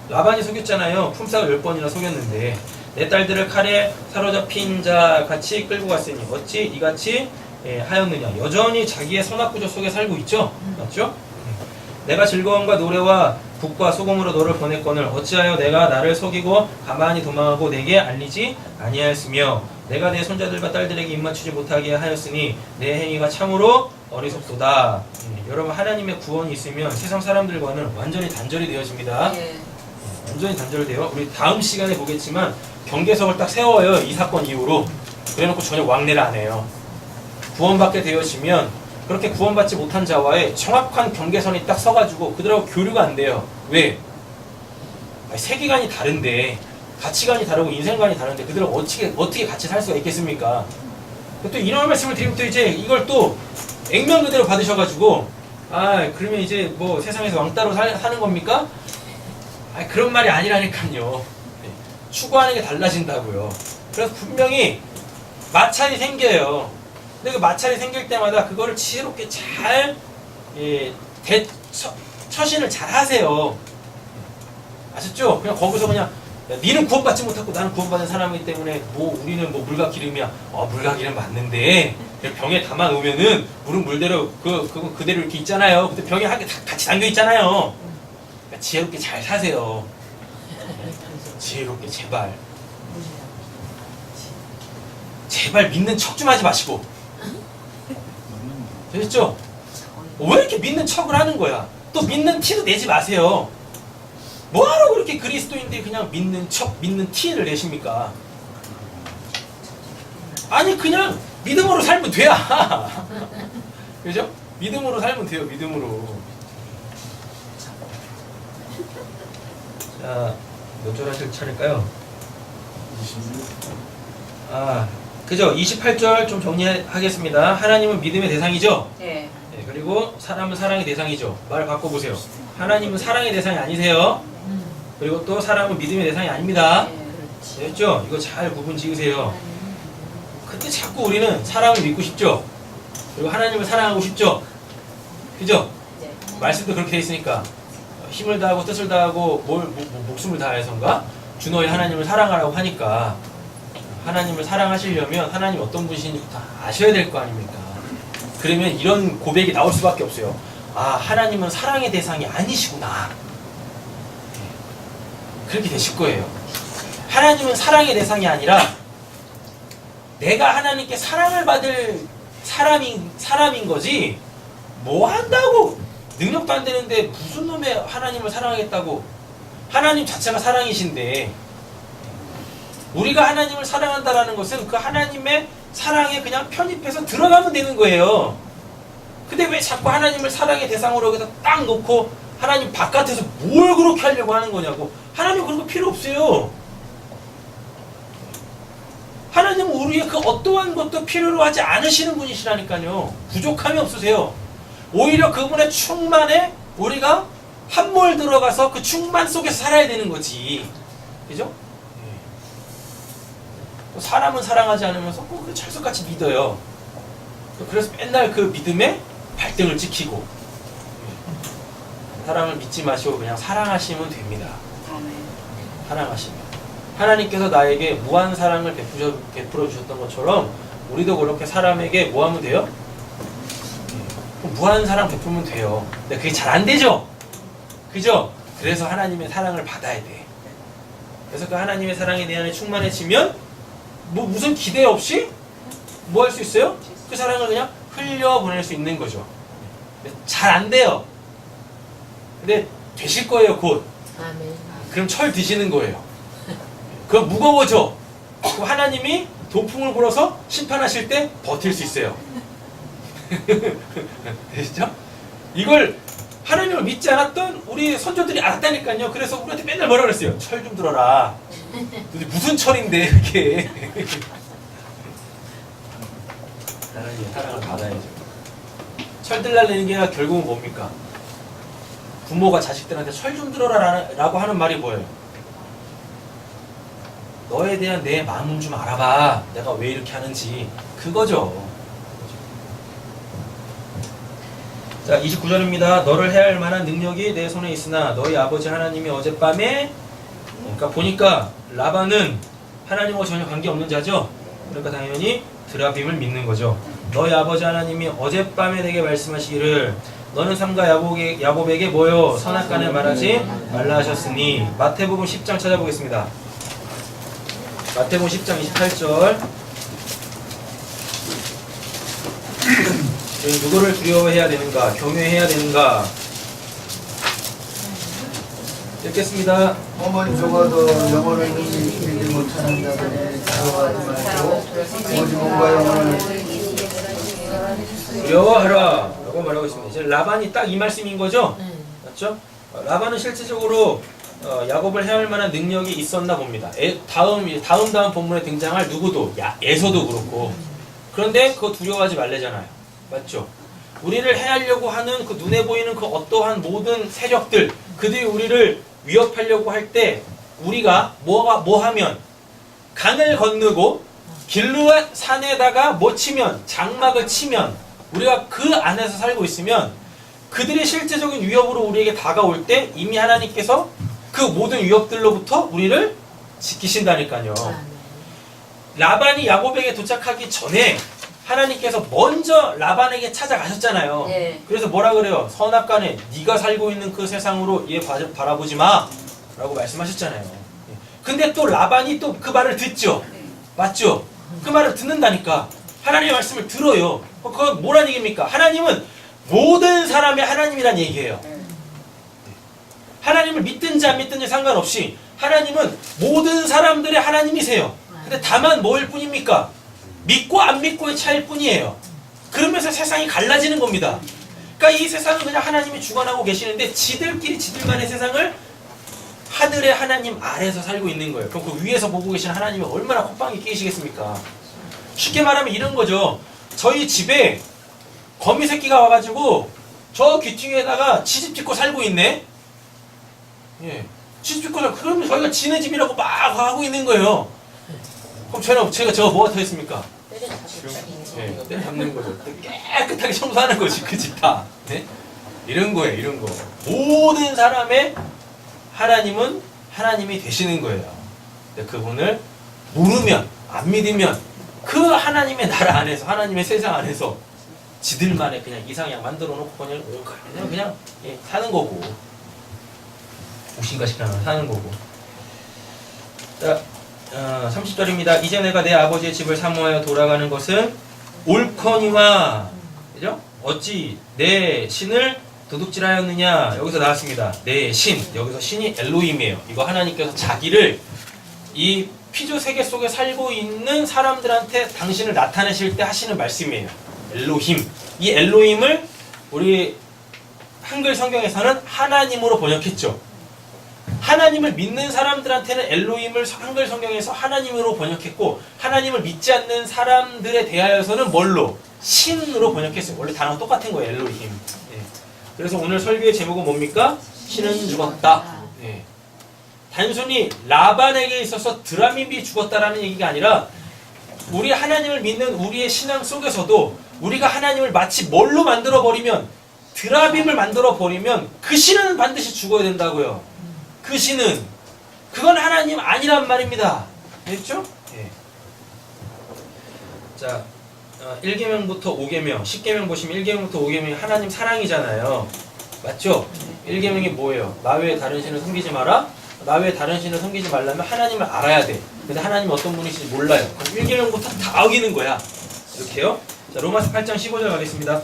라반이 속였잖아요. 품삯을 10번이나 속였는데 내 딸들을 칼에 사로잡힌 자 같이 끌고 갔으니 어찌 이같이 하였느냐. 여전히 자기의 선악구조 속에 살고 있죠. 맞죠? 내가 즐거움과 노래와 국과 소금으로 너를 보냈거늘 어찌하여 내가 나를 속이고 가만히 도망하고 내게 알리지 아니하였으며 내가 내 손자들과 딸들에게 입맞추지 못하게 하였으니 내 행위가 참으로 어리석도다. 여러분, 하나님의 구원이 있으면 세상 사람들과는 완전히 단절이 되어집니다. 완전히 단절돼요. 우리 다음 시간에 보겠지만 경계석을 딱 세워요. 이 사건 이후로. 그래놓고 전혀 왕래를 안 해요. 구원받게 되어지면 그렇게 구원받지 못한 자와의 정확한 경계선이 딱 서가지고 그들하고 교류가 안 돼요. 왜? 세계관이 다른데, 가치관이 다르고 인생관이 다른데 그들을 어떻게 같이 살 수가 있겠습니까? 또 이런 말씀을 드리면 또 이제 이걸 또 액면 그대로 받으셔가지고 그러면 이제 뭐 세상에서 왕따로 사는 겁니까? 그런 말이 아니라니까요. 추구하는 게 달라진다고요. 그래서 분명히 마찰이 생겨요. 근데 그 마찰이 생길 때마다 그거를 지혜롭게 잘 처신을 잘 하세요. 아셨죠? 그냥 거기서 그냥 니는 구원받지 못하고 나는 구원받은 사람이기 때문에 뭐 우리는 뭐 물과 기름이야. 물과 기름 맞는데 병에 담아 놓으면은 물은 물대로 그대로 이렇게 있잖아요. 근데 병에 같이 담겨 있잖아요. 그러니까 지혜롭게 잘 사세요. 지혜롭게 제발 믿는 척 좀 하지 마시고. 되셨죠? 왜 이렇게 믿는 척을 하는 거야? 또 믿는 티도 내지 마세요. 뭐하러 그렇게 그리스도인들이 그냥 믿는 척, 믿는 티를 내십니까? 아니 그냥 믿음으로 살면 돼야. 그죠? 믿음으로 살면 돼요. 믿음으로. 자, 몇 절 하실 차례일까요? 26. 그죠? 28절 좀 정리하겠습니다. 하나님은 믿음의 대상이죠? 네. 그리고 사람은 사랑의 대상이죠. 말 바꿔보세요. 하나님은 사랑의 대상이 아니세요. 그리고 또 사람은 믿음의 대상이 아닙니다. 됐죠? 이거 잘 구분 지으세요. 근데 자꾸 우리는 사람을 믿고 싶죠? 그리고 하나님을 사랑하고 싶죠? 그죠? 말씀도 그렇게 돼 있으니까 힘을 다하고 뜻을 다하고 목숨을 다해서인가? 주 너희 하나님을 사랑하라고 하니까 하나님을 사랑하시려면 하나님 어떤 분이신지부터 아셔야 될 거 아닙니까? 그러면 이런 고백이 나올 수밖에 없어요. 하나님은 사랑의 대상이 아니시구나. 그렇게 되실 거예요. 하나님은 사랑의 대상이 아니라 내가 하나님께 사랑을 받을 사람인 거지 뭐 한다고 능력도 안 되는데 무슨 놈의 하나님을 사랑하겠다고. 하나님 자체가 사랑이신데 우리가 하나님을 사랑한다라는 것은 그 하나님의 사랑에 그냥 편입해서 들어가면 되는 거예요. 근데 왜 자꾸 하나님을 사랑의 대상으로 여기다 딱 놓고 하나님 바깥에서 뭘 그렇게 하려고 하는 거냐고. 하나님 그런 거 필요 없어요. 하나님은 우리의 그 어떠한 것도 필요로 하지 않으시는 분이시라니까요. 부족함이 없으세요. 오히려 그분의 충만에 우리가 함몰 들어가서 그 충만 속에서 살아야 되는 거지. 그죠? 사람은 사랑하지 않으면서 꼭 철석같이 믿어요. 그래서 맨날 그 믿음에 발등을 찍히고. 사람을 믿지 마시고 그냥 사랑하시면 됩니다. 사랑하시면. 하나님께서 나에게 무한 사랑을 베풀어 주셨던 것처럼 우리도 그렇게 사람에게 뭐 하면 돼요? 무한 사랑 베풀면 돼요. 근데 그게 잘 안 되죠? 그죠? 그래서 하나님의 사랑을 받아야 돼. 그래서 그 하나님의 사랑이 내 안에 충만해지면 무슨 기대 없이 뭐 할 수 있어요? 그 사랑을 그냥 흘려보낼 수 있는 거죠. 잘 안 돼요. 근데 되실 거예요, 곧. 그럼 철 드시는 거예요. 그럼 무거워져. 그럼 하나님이 도풍을 불어서 심판하실 때 버틸 수 있어요. 되시죠? 이걸 하나님을 믿지 않았던 우리 선조들이 알았다니까요. 그래서 우리한테 맨날 뭐라 그랬어요? 철 좀 들어라. 무슨 철인데 이렇게. 하나님의 사랑을 받아야죠. 철 들라는 게 결국은 뭡니까? 부모가 자식들한테 철 좀 들어라 라고 하는 말이 뭐예요? 너에 대한 내 마음을 좀 알아봐. 내가 왜 이렇게 하는지. 그거죠. 자, 29절입니다. 너를 해야 할 만한 능력이 내 손에 있으나 너희 아버지 하나님이 어젯밤에, 그러니까 보니까 라반은 하나님과 전혀 관계없는 자죠. 그러니까 당연히 드라빔을 믿는 거죠. 너희 아버지 하나님이 어젯밤에 내게 말씀하시기를 너는 삼가 야곱에게 뭐요 선악간을 말하지 말라 하셨으니. 마태복음 10장 찾아보겠습니다. 마태복음 10장 28절. 누구를 두려워해야 되는가, 경외해야 되는가. 읽겠습니다. 어머니 적어도 영혼을 믿지 못하는 자들이 두려워하지 말고 오직 몸과 영혼을 두려워하라 라고 말하고 있습니다. 이제 라반이 딱 이 말씀인 거죠? 맞죠? 라반은 실질적으로 야곱을 해할 만한 능력이 있었나 봅니다. 다음 본문에 등장할 누구도, 에서도 그렇고. 그런데 그거 두려워하지 말래잖아요. 맞죠? 우리를 해하려고 하는 그 눈에 보이는 그 어떠한 모든 세력들, 그들이 우리를 위협하려고 할 때 우리가 뭐 하면 강을 건너고 길르앗 산에다가 뭐 치면, 장막을 치면, 우리가 그 안에서 살고 있으면 그들의 실제적인 위협으로 우리에게 다가올 때 이미 하나님께서 그 모든 위협들로부터 우리를 지키신다니까요. 라반이 야곱에게 도착하기 전에 하나님께서 먼저 라반에게 찾아가셨잖아요. 네. 그래서 뭐라 그래요? 선악간에 네가 살고 있는 그 세상으로 얘 바라보지 마 라고 말씀하셨잖아요. 근데 또 라반이 또 그 말을 듣죠. 맞죠? 그 말을 듣는다니까. 하나님의 말씀을 들어요. 그건 뭐란 얘기입니까? 하나님은 모든 사람의 하나님이란 얘기예요. 하나님을 믿든지 안 믿든지 상관없이 하나님은 모든 사람들의 하나님이세요. 근데 다만 뭐일 뿐입니까? 믿고 안 믿고의 차이일 뿐이에요. 그러면서 세상이 갈라지는 겁니다. 그러니까 이 세상은 그냥 하나님이 주관하고 계시는데 지들끼리 지들만의 세상을 하늘의 하나님 아래에서 살고 있는 거예요. 그럼 그 위에서 보고 계신 하나님이 얼마나 콧방이 끼시겠습니까? 쉽게 말하면 이런 거죠. 저희 집에 거미 새끼가 와가지고 저 귀퉁이에다가 치집 짓고 살고 있네. 예, 치집 짓고 살고, 그러면 저희가 지네 집이라고 막 하고 있는 거예요. 그럼 제가 저거 뭐가 더 했습니까? 네, 때려잡는 거죠. 깨끗하게 청소하는 거지, 그 집 다. 네? 이런 거예요, 이런 거. 모든 사람의 하나님은 하나님이 되시는 거예요. 근데 그분을 모르면, 안 믿으면 그 하나님의 나라 안에서, 하나님의 세상 안에서 지들만의 그냥 이상향 만들어 놓고 그냥 사는 거고. 옥신각신하면 사는 거고. 자, 30절입니다. 이제 내가 내 아버지의 집을 사모하여 돌아가는 것은 옳거니와, 그죠? 어찌 내 신을 도둑질하였느냐. 여기서 나왔습니다. 내 신. 여기서 신이 엘로힘이에요. 이거 하나님께서 자기를 이 피조 세계 속에 살고 있는 사람들한테 당신을 나타내실 때 하시는 말씀이에요. 엘로힘. 이 엘로힘을 우리 한글 성경에서는 하나님으로 번역했죠. 하나님을 믿는 사람들한테는 엘로힘을 한글 성경에서 하나님으로 번역했고, 하나님을 믿지 않는 사람들에 대하여서는 뭘로? 신으로 번역했어요. 원래 단어가 똑같은 거예요. 엘로힘. 예. 그래서 오늘 설교의 제목은 뭡니까? 신은 죽었다. 예. 단순히 라반에게 있어서 드라밈이 죽었다라는 얘기가 아니라 우리 하나님을 믿는 우리의 신앙 속에서도 우리가 하나님을 마치 뭘로 만들어버리면, 드라빔을 만들어버리면 그 신은 반드시 죽어야 된다고요. 그 신은, 그건 하나님 아니란 말입니다. 됐죠? 예. 자, 1계명부터 5계명, 10계명 보시면 1계명부터 5계명이 하나님 사랑이잖아요. 맞죠? 1계명이 뭐예요? 나 외에 다른 신을 섬기지 마라? 나 외에 다른 신을 섬기지 말려면 하나님을 알아야 돼. 근데 하나님이 어떤 분이신지 몰라요. 그럼 1계명부터 다 어기는 거야. 이렇게요. 자, 로마서 8장 15절 가겠습니다.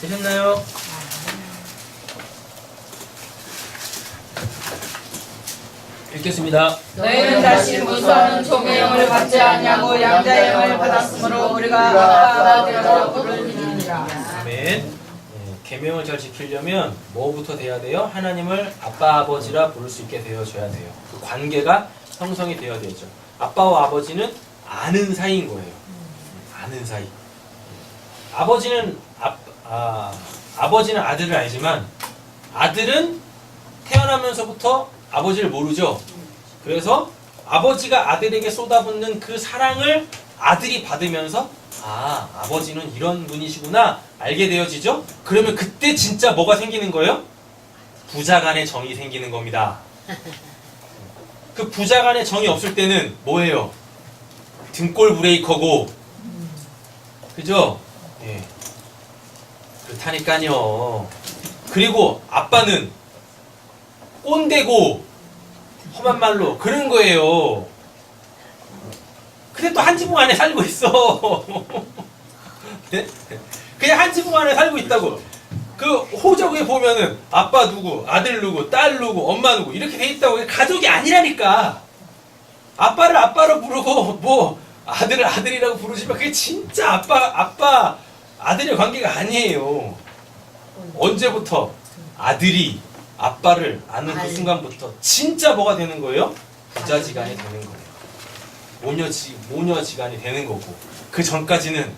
되셨나요? 읽겠습니다. 너희는 다시 무수하는 종의 영을 받지 아니하고 양자의 영을 받았으므로 우리가 아빠 아버지라고 부르느니라. 아멘. 계명을 잘 지키려면 뭐부터 돼야 돼요? 하나님을 아빠 아버지라 부를 수 있게 되어줘야 돼요. 그 관계가 형성이 되어야 되죠. 아빠와 아버지는 아는 사이인 거예요. 아는 사이. 아버지는 아들을 알지만 아들은 태어나면서부터 아버지를 모르죠. 그래서 아버지가 아들에게 쏟아붓는 그 사랑을 아들이 받으면서 아버지는 이런 분이시구나 알게 되어지죠. 그러면 그때 진짜 뭐가 생기는 거예요? 부자간의 정이 생기는 겁니다. 그 부자 간의 정이 없을 때는 뭐예요? 등골 브레이커고, 그죠? 예. 그렇다니까요. 그리고 아빠는 꼰대고 험한 말로 그런 거예요. 근데 또 한 지붕 안에 살고 있어. 네? 그냥 한 지붕 안에 살고 있다고. 그 호적에 보면은 아빠 누구, 아들 누구, 딸 누구, 엄마 누구 이렇게 돼 있다고. 가족이 아니라니까. 아빠를 아빠로 부르고 뭐 아들을 아들이라고 부르지만 그게 진짜 아빠 아들의 관계가 아니에요. 언제부터 아들이 아빠를 아는 그 순간부터 진짜 뭐가 되는 거예요? 부자지간이 되는 거예요. 모녀지간이 되는 거고, 그 전까지는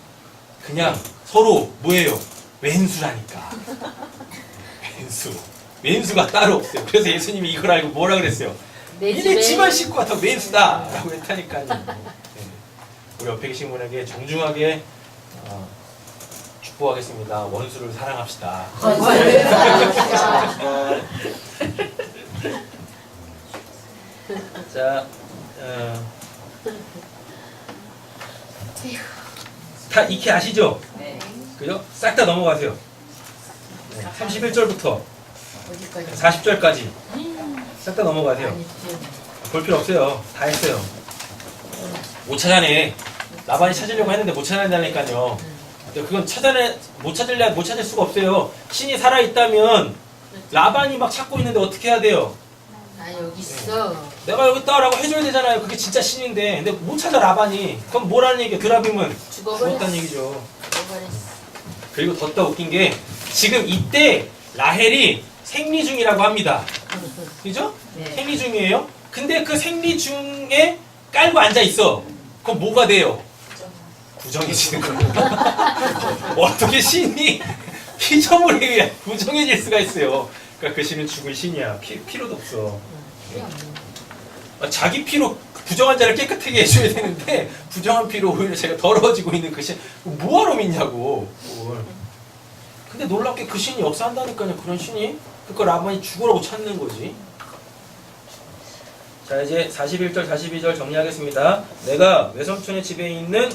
그냥 서로 뭐예요? 왼수라니까. 왼수가 따로 없어요. 그래서 예수님이 이걸 알고 뭐라 그랬어요? 이네 집안 식구가 다 왼수다 라고 했다니까요. 네. 우리 옆에 계신 분에게 정중하게 축복하겠습니다. 원수를 사랑합시다. 자, 다 익히 아시죠? 네. 그죠? 싹 다 넘어가세요. 네, 31절부터 40절까지 싹 다 넘어가세요. 볼 필요 없어요. 다 했어요. 못 찾아내. 라반이 찾으려고 했는데 못 찾아낸다니까요. 그건 못 찾을 수가 없어요. 신이 살아있다면 라반이 막 찾고 있는데 어떻게 해야 돼요? 나 여기 있어. 내가 여기 있다라고 해줘야 되잖아요. 그게 진짜 신인데. 근데 못 찾아 라반이. 그럼 뭐라는 얘기야? 드라빔은 죽었다는 얘기죠. 죽어버렸어. 그리고 더 웃긴 게 지금 이때 라헬이 생리 중이라고 합니다. 그죠? 네. 생리 중이에요. 근데 그 생리 중에 깔고 앉아 있어. 그럼 뭐가 돼요? 부정해지는 거예요. 어떻게 신이 피조물에 의해 부정해질 수가 있어요. 그러니까 그 신은 죽을 신이야. 필요도 없어. 자기 피로 부정한 자를 깨끗하게 해줘야 되는데 부정한 피로 오히려 제가 더러워지고 있는 그 신 뭐하러 믿냐고. 근데 놀랍게 그 신이 역사한다니까요. 그런 신이. 그러니까 라반이 죽으라고 찾는 거지. 자, 이제 41절 42절 정리하겠습니다. 내가 외삼촌의 집에 있는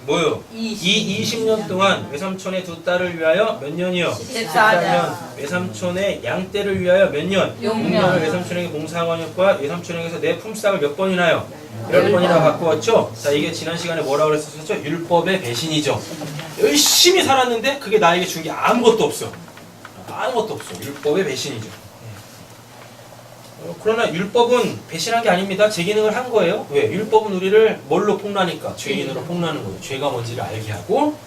뭐요? 이 20년 동안 외삼촌의 두 딸을 위하여 몇 년이요? 14년. 외삼촌의 양떼를 위하여 몇 년? 6년을 외삼촌에게 봉사하였고 외삼촌에게서 내 품삯을 몇 번이나요? 10번이나 바꾸었죠? 자, 이게 지난 시간에 뭐라고 그랬었죠? 율법의 배신이죠. 열심히 살았는데 그게 나에게 준 게 아무것도 없어. 아무것도 없어. 율법의 배신이죠. 그러나 율법은 배신한 게 아닙니다. 제 기능을 한 거예요. 왜? 율법은 우리를 뭘로 폭로하니까? 죄인으로 폭로하는 거예요. 죄가 뭔지를 알게 하고.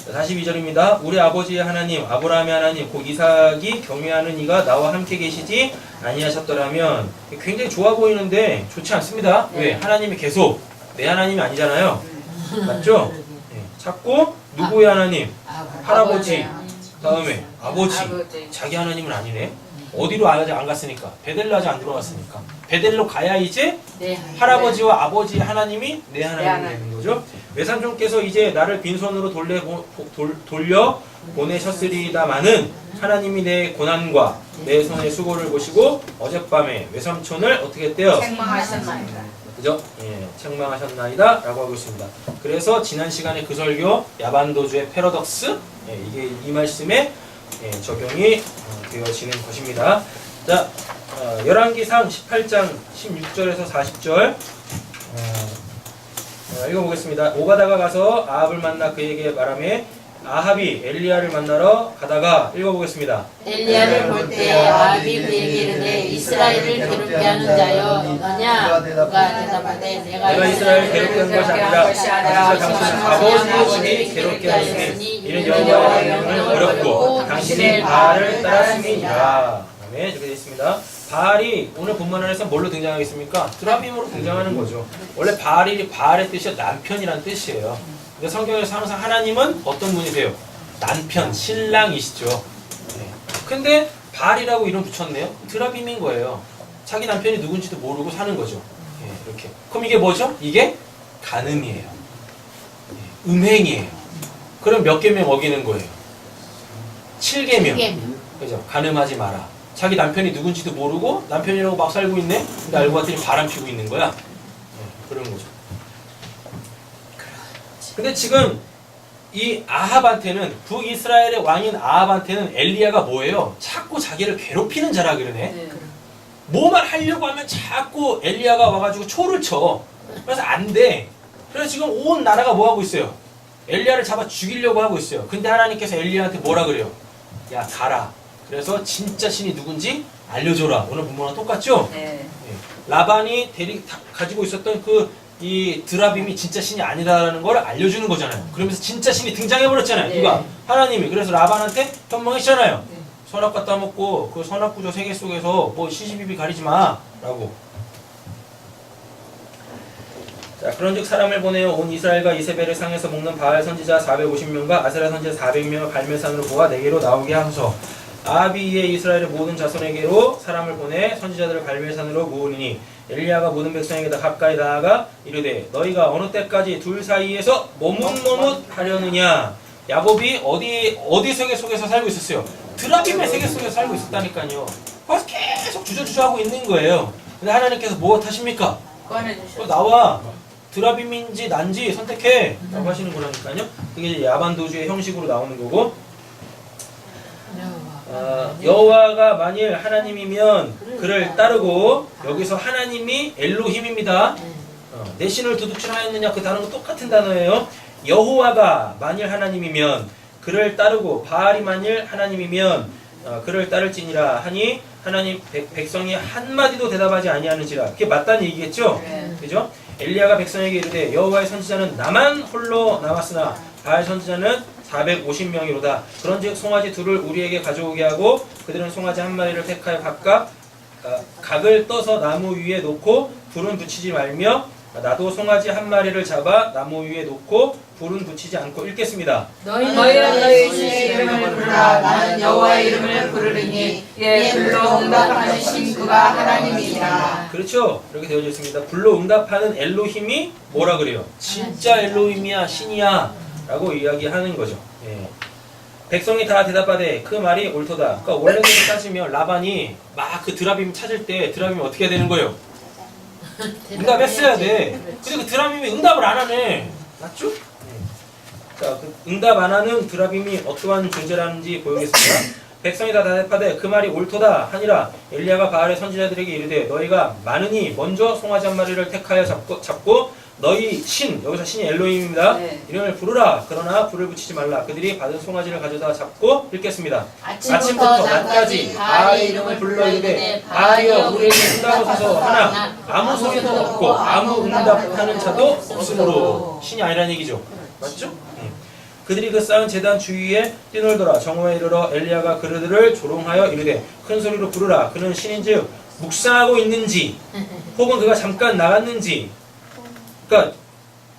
42절입니다. 우리 아버지의 하나님, 아브라함의 하나님, 곧 이삭이 경외하는 이가 나와 함께 계시지 아니하셨더라면. 굉장히 좋아 보이는데 좋지 않습니다. 왜? 하나님이 계속 내 하나님이 아니잖아요. 맞죠? 자꾸 누구의 하나님? 할아버지. 다음에 아버지. 자기 하나님은 아니네. 어디로 아직 안 갔으니까. 베델로 아직 안 들어갔으니까. 베델로 가야 이제 할아버지와 아버지 하나님이 내 하나님이 되는 거죠. 외삼촌께서 이제 나를 빈손으로 돌려 보내셨으리다마는 하나님이 내 고난과 내 손의 수고를 보시고 어젯밤에 외삼촌을 어떻게 했대요? 책망하셨나이다. 그죠? 예, 책망하셨나이다 라고 하고 있습니다. 그래서 지난 시간에 그 설교 야반도주의 패러독스, 이게 이 말씀에 적용이 되어지는 것입니다. 자, 열왕기상 18장 16절에서 40절 읽어보겠습니다. 오바다가 가서 아합을 만나 그에게 말하며 아합이 엘리야를 만나러 가다가 읽어보겠습니다. 엘리야를 볼 때 아합이 그에게 이르되 이스라엘을 괴롭게 하는 자여 너냐? 그가 대답하되 내가 이스라엘 괴롭게 한 것이 아니라 당신은 아버지의 괴롭게 하였으니 이는 여호와의 명을 어렵고 당신의 바알을 따랐음이니라. 네, 이렇게 되어 있습니다. 바알이 오늘 본문 안에서 뭘로 등장하겠습니까? 드라빔으로 등장하는 거죠. 원래 바알의 뜻이 남편이란 뜻이에요. 근데 성경에서 항상 하나님은 어떤 분이세요? 남편, 신랑이시죠. 네. 근데 바알이라고 이름 붙였네요. 드라빔인 거예요. 자기 남편이 누군지도 모르고 사는 거죠. 네, 이렇게. 그럼 이게 뭐죠? 이게 간음이에요. 네, 음행이에요. 그럼 몇 계명 어기는 거예요? 7계명. 그죠? 간음하지 마라. 자기 남편이 누군지도 모르고 남편이라고 막 살고 있네. 근데 알고 봤더니 바람 피고 있는 거야. 그런 거죠. 근데 지금 이 아합한테는 북이스라엘의 왕인 아합한테는 엘리야가 뭐예요? 자꾸 자기를 괴롭히는 자라 그러네. 뭐만 하려고 하면 자꾸 엘리야가 와가지고 초를 쳐. 그래서 안 돼. 그래서 지금 온 나라가 뭐 하고 있어요? 엘리야를 잡아 죽이려고 하고 있어요. 근데 하나님께서 엘리야한테 뭐라 그래요? 야 가라. 그래서 진짜 신이 누군지 알려줘라. 오늘 본문과 똑같죠? 네. 라반이 가지고 있었던 이 드라빔이 진짜 신이 아니다라는 걸 알려주는 거잖아요. 그러면서 진짜 신이 등장해버렸잖아요. 네. 누가? 하나님이. 그래서 라반한테 현명했잖아요. 선악 갖다 먹고 그 선악구조 세계 속에서 뭐 시시비비 가리지 마 라고. 자, 그런즉 사람을 보내어 온 이스라엘과 이세벨을 상에서 먹는 바알 선지자 450명과 아세라 선지자 400명을 갈멜산으로 모아 내게로 나오게 하소서. 아합이 이에 이스라엘의 모든 자손에게로 사람을 보내 선지자들을 갈멜산으로 모으리니 엘리야가 모든 백성에게다 가까이 나아가 이르되 너희가 어느 때까지 둘 사이에서 머뭇머뭇하려느냐. 야곱이 어디 세계 속에서 살고 있었어요? 드라빔의 세계 속에서 살고 있었다니까요. 그래서 계속 주저주저하고 있는 거예요. 근데 하나님께서 무엇 하십니까? 꺼내주셨어요. 나와. 드라빔인지 난지 선택해 라고 하시는 거라니까요. 그게 이제 야반도주의 형식으로 나오는 거고, 여호와가 만일 하나님이면 그를 따르고, 여기서 하나님이 엘로힘입니다. 내 신을 도둑질하였느냐, 그 단어가 똑같은 단어예요. 여호와가 만일 하나님이면 그를 따르고, 바알이 만일 하나님이면 그를 따를지니라 하니 하나님 백성이 한마디도 대답하지 아니하는지라. 그게 맞다는 얘기겠죠? 네. 그죠? 엘리야가 백성에게 이르되 여호와의 선지자는 나만 홀로 남았으나 바알 선지자는 450명이로다. 그런즉 송아지 둘을 우리에게 가져오게 하고 그들은 송아지 한 마리를 택하여 각각 각을 떠서 나무 위에 놓고 불은 붙이지 말며 나도 송아지 한 마리를 잡아 나무 위에 놓고 불은 붙이지 않고 읽겠습니다. 너희는 너희 신의 이름을 부르라. 나는 여호와의 이름을 부르리니 예 불로 응답하는 신 그가 하나님이니라. 그렇죠? 이렇게 되어져 있습니다. 불로 응답하는 엘로힘이 뭐라 그래요? 진짜 엘로힘이야, 신이야 라고 이야기하는 거죠. 예. 백성이 다 대답하되 그 말이 옳도다. 그러니까 원래대로 따지면 라반이 막 그 드라빔 찾을 때 드라빔이 어떻게 되는 거예요? 응답했어야 돼. 근데 그 드라빔이 응답을 안 하네. 맞죠? 자, 그 응답 안 하는 드라빔이 어떠한 존재라는지 보여주겠습니다. 백성이 다 대답하되 그 말이 옳도다 하니라. 엘리야가 바알의 선지자들에게 이르되 너희가 많으니 먼저 송아지 한 마리를 택하여 잡고 너희 신, 여기서 신이 엘로힘입니다. 네. 이름을 부르라. 그러나 불을 붙이지 말라. 그들이 받은 송아지를 가져다 잡고 읽겠습니다. 아침부터 낮까지 바알의 이름을 불러 이르되 바알이여 우리에게 응답하소서 하나 아무 소리도 없고 아무 응답하는 자도 없으므로. 신이 아니라는 얘기죠. 맞죠? 그들이 그 쌓은 제단 주위에 뛰놀더라. 정오에 이르러 엘리야가 그들을 조롱하여 이르되 큰 소리로 부르라. 그는 신인즉 묵상하고 있는지 혹은 그가 잠깐 나갔는지. 그러니까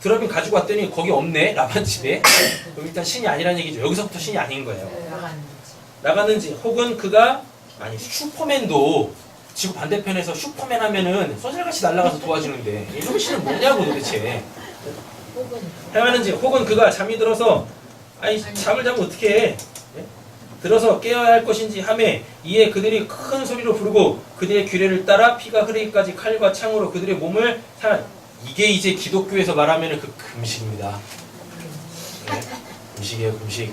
드라빔 가지고 왔더니 거기 없네, 라반 집에. 그럼 일단 신이 아니라는 얘기죠. 여기서부터 신이 아닌 거예요. 나갔는지 혹은 그가, 아니 슈퍼맨도 지구 반대편에서 슈퍼맨 하면은 소설같이 날아가서 도와주는데 이런 신은 뭐냐고 도대체. 행하는지 혹은 그가 잠이 들어서, 아니 잠을 자면 어떻게 해? 들어서 깨어야 할 것인지 하매 이에 그들이 큰 소리로 부르고 그들의 규례를 따라 피가 흐르기까지 칼과 창으로 그들의 몸을 상한. 이게 이제 기독교에서 말하면 그 금식입니다. 네, 금식이에요, 금식.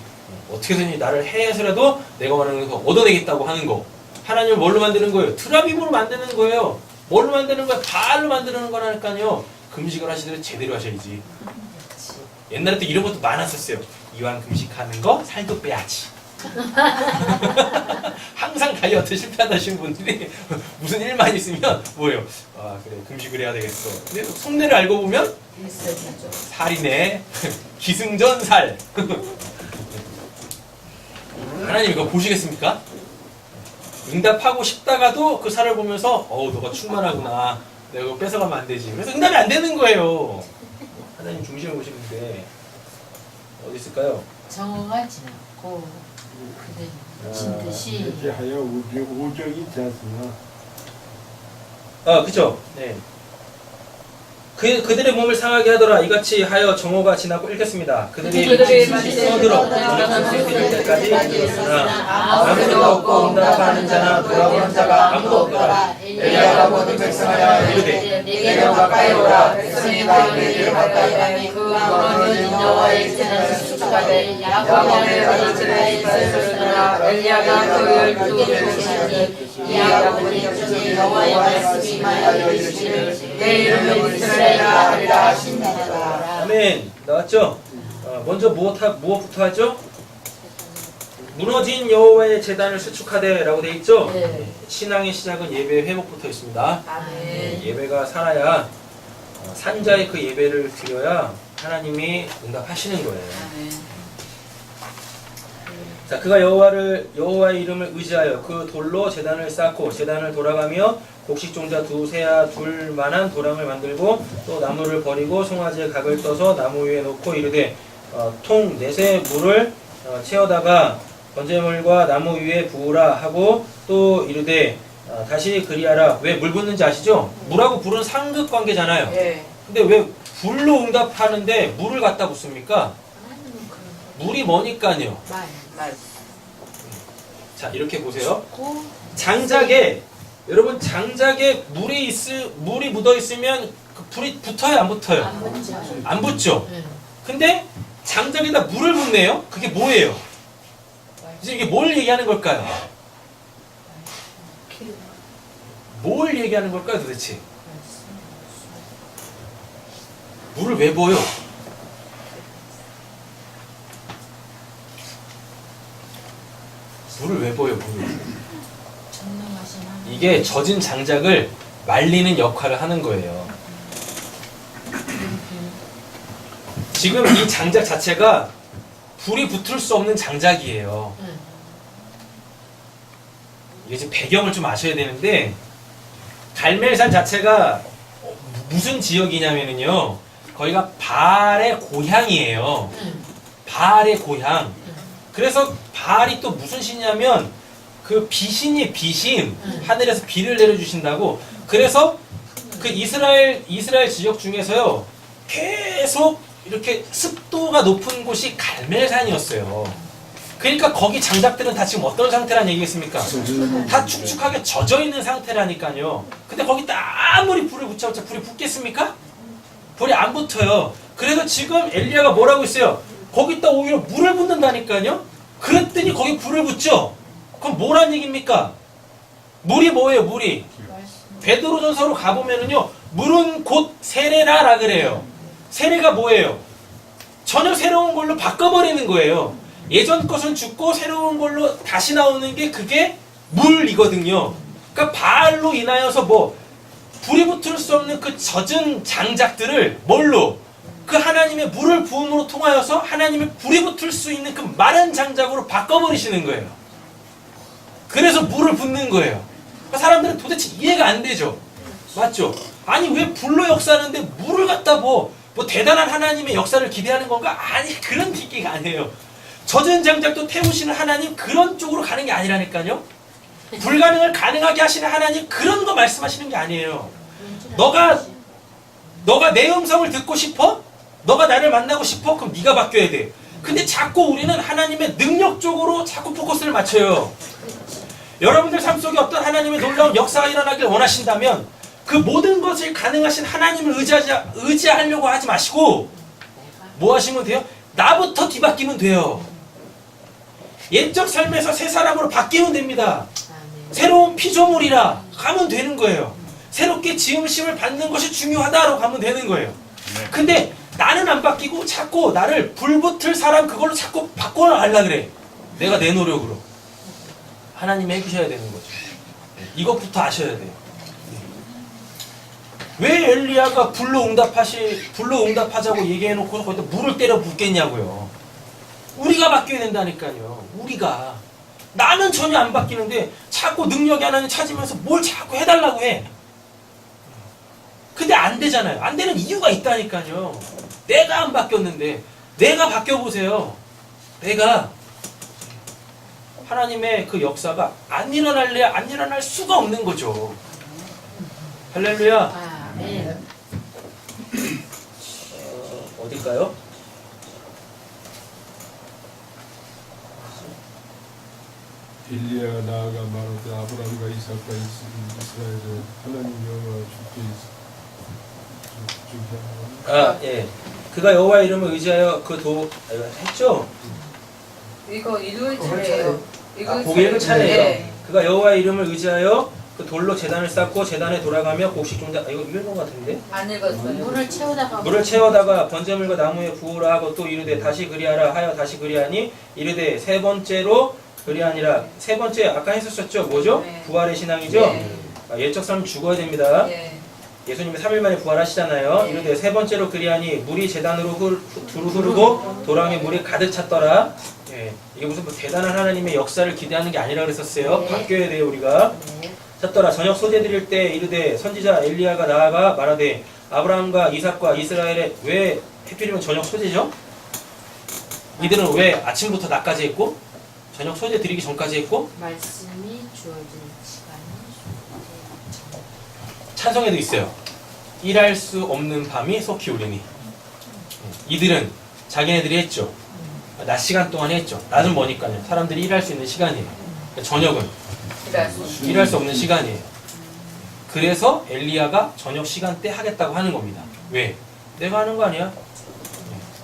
어떻게든 나를 해서라도 내가 원하는 거 얻어내겠다고 하는 거. 하나님을 뭘로 만드는 거예요? 드라빔으로 만드는 거예요. 뭘로 만드는 거예요? 바알로 만드는 거라니까요. 금식을 하시더라도 제대로 하셔야지. 옛날에 또 이런 것도 많았었어요. 이왕 금식하는 거 살도 빼야지. 항상 다이어트 실패하다신 분들이 무슨 일만 있으면 뭐예요? 아 그래 금식을 해야 되겠어. 근데 속내를 알고 보면 살이네. 기승전살. 하나님 이거 보시겠습니까? 응답하고 싶다가도 그 살을 보면서 너가 충만하구나. 내가 이거 뺏어가면 안 되지. 그래서 응답이 안 되는 거예요. 하나님 중심을 보시는데 어디 있을까요? 정오가 지났고 그들 진 듯이 이렇게 하여 오적이 있지 않습니까? 그쵸. 네. 그들의 몸을 상하게 하더라. 이같이 하여 정오가 지나고 읽겠습니다. 그들의 빛이 서들어 이를 때까지 이르렀으나 아무도 없고 응답하는 자나 돌아오는 자가 아무도 없더라. 엘리야가 모든 백성하여 이르되 내게로 가까이 오라. 백성이 너희에게 가까이 가니 그 무너진 여호와의 제단을 수축하되 야곱의 가족들에 있었으나 엘리야가 그 12 보시니 야곱의 중에 여호와의 말씀이 임하여 이르시기를 내 이름은 이스라엘이라 하리라 하신다더라. 아멘. 나왔죠? 먼저 무엇부터 하죠? 무너진 여호와의 제단을 수축하되라고 돼 있죠? 네. 신앙의 시작은 예배의 회복부터 있습니다. 아멘. 예배가 살아야 산자의 그 예배를 드려야 하나님이 응답하시는 거예요. 자, 그가 여호와의 이름을 의지하여 그 돌로 제단을 쌓고 제단을 돌아가며 곡식종자 2세야 둘만한 도랑을 만들고 또 나무를 버리고 송아지의 각을 떠서 나무 위에 놓고 이르되 통 4세 물을 채워다가 번제물과 나무 위에 부으라 하고 또 이르되 다시 그리하라. 왜 물 붓는지 아시죠? 물하고 불은 상극 관계잖아요. 근데 왜 불로 응답하는데 물을 갖다 붓습니까? 물이 뭐니까요. 자, 이렇게 보세요. 장작에 여러분 장작에 물이 묻어 있으면 그 불이 붙어요, 안 붙어요? 안 붙죠. 근데 장작에다 물을 붓네요. 그게 뭐예요? 이제 이게 뭘 얘기하는 걸까요? 뭘 얘기하는 걸까요, 도대체? 물을 왜 부어요? 물을 왜 부어요, 물을? 이게 젖은 장작을 말리는 역할을 하는 거예요. 지금 이 장작 자체가 불이 붙을 수 없는 장작이에요. 이게 지금 배경을 좀 아셔야 되는데 갈멜산 자체가 무슨 지역이냐면요, 거기가 바알의 고향이에요. 바알의 고향. 그래서 바알이 또 무슨 신이냐면 그 비신이 비신, 하늘에서 비를 내려주신다고. 그래서 그 이스라엘 지역 중에서요 계속 이렇게 습도가 높은 곳이 갈멜산이었어요. 그러니까 거기 장작들은 다 지금 어떤 상태란 얘기겠습니까? 다 축축하게 젖어 있는 상태라니까요. 근데 거기다 아무리 불을 붙여봤자 불이 붙겠습니까? 불이 안 붙어요. 그래서 지금 엘리야가 뭐라고 했어요? 거기다 오히려 물을 붓는다니까요. 그랬더니 거기 불을 붙죠. 그럼 뭐란 얘기입니까? 물이 뭐예요? 물이 베드로전서로 가보면은요, 물은 곧 세례라라 그래요. 세례가 뭐예요? 전혀 새로운 걸로 바꿔버리는 거예요. 예전 것은 죽고 새로운 걸로 다시 나오는 게 그게 물이거든요. 그러니까 바알로 인하여서 불이 붙을 수 없는 그 젖은 장작들을 뭘로? 그 하나님의 물을 부음으로 통하여서 하나님의 불이 붙을 수 있는 그 마른 장작으로 바꿔버리시는 거예요. 그래서 물을 붓는 거예요. 그러니까 사람들은 도대체 이해가 안 되죠. 맞죠? 아니 왜 불로 역사하는데 물을 갖다 뭐 대단한 하나님의 역사를 기대하는 건가? 아니, 그런 얘기가 아니에요. 젖은 장작도 태우시는 하나님, 그런 쪽으로 가는 게 아니라니까요. 불가능을 가능하게 하시는 하나님, 그런 거 말씀하시는 게 아니에요. 너가 내 음성을 듣고 싶어? 너가 나를 만나고 싶어? 그럼 네가 바뀌어야 돼. 근데 자꾸 우리는 하나님의 능력 쪽으로 자꾸 포커스를 맞춰요. 여러분들 삶 속에 어떤 하나님의 놀라운 역사가 일어나길 원하신다면 그 모든 것을 가능하신 하나님을 의지하려고 하지 마시고 뭐 하시면 돼요? 나부터 뒤바뀌면 돼요. 옛적 삶에서 새 사람으로 바뀌면 됩니다. 새로운 피조물이라 가면 되는 거예요. 새롭게 지음심을 받는 것이 중요하다라고 가면 되는 거예요. 근데 나는 안 바뀌고 자꾸 나를 불붙을 사람 그걸로 자꾸 바꿔가려 그래. 내가 내 노력으로. 하나님이 해주셔야 되는 거죠. 이것부터 아셔야 돼요. 왜 엘리야가 불로 응답하자고 얘기해놓고 거기다 물을 때려 붓겠냐고요. 우리가 바뀌어야 된다니까요. 우리가. 나는 전혀 안 바뀌는데 자꾸 능력이 하나님 찾으면서 뭘 자꾸 해달라고 해. 근데 안 되잖아요. 안 되는 이유가 있다니까요. 내가 안 바뀌었는데 내가 바뀌어보세요. 내가 하나님의 그 역사가 안 일어날 수가 없는 거죠. 할렐루야. 아멘. 어딜까요? 엘리야가 나아가 말하되 아브라함과 이삭과 이스라엘을 하나님 여호와 주께 아, 예. 그가 여호와의 이름을 의지하여 이거 했죠? 이거 일요일 차례예요. 고개 읽을 차례예요. 네. 그가 여호와의 이름을 의지하여 그 돌로 제단을 쌓고 제단에 돌아가며 곡식 종자 이거 읽은 것 같은데? 안 읽었어요. 물을 채워다가 번제물과 나무에 부으라 하고 또 이르되 다시 그리하라 하여 다시 그리하니 이르되 세 번째로 그리하니라. 세 번째 아까 했었죠? 뭐죠? 네. 부활의 신앙이죠? 네. 옛적 사람 죽어야 됩니다. 예. 예수님이 3일 만에 부활하시잖아요. 네. 이르되 세 번째로 그리하니 물이 제단으로 두루 흐르고 도랑에 물이 가득 찼더라. 예. 이게 무슨 뭐 대단한 하나님의 역사를 기대하는 게 아니라 그랬었어요. 네. 바뀌어야 돼요 우리가. 찼더라. 저녁 소재 드릴 때 이르되 선지자 엘리야가 나아가 말하되 아브라함과 이삭과 이스라엘에 왜 해필이면 저녁 소재죠? 이들은 왜 아침부터 낮까지 했고 저녁 소재 드리기 전까지 했고 말씀이 주어진 시간이 찬송에도 있어요. 일할 수 없는 밤이 속히 오리니. 이들은 자기네들이 했죠. 낮 시간 동안 했죠. 낮은 뭐니까요. 사람들이 일할 수 있는 시간이에요. 저녁은 일할 수 없는 시간이에요. 그래서 엘리야가 저녁 시간 때 하겠다고 하는 겁니다. 왜? 내가 하는 거 아니야?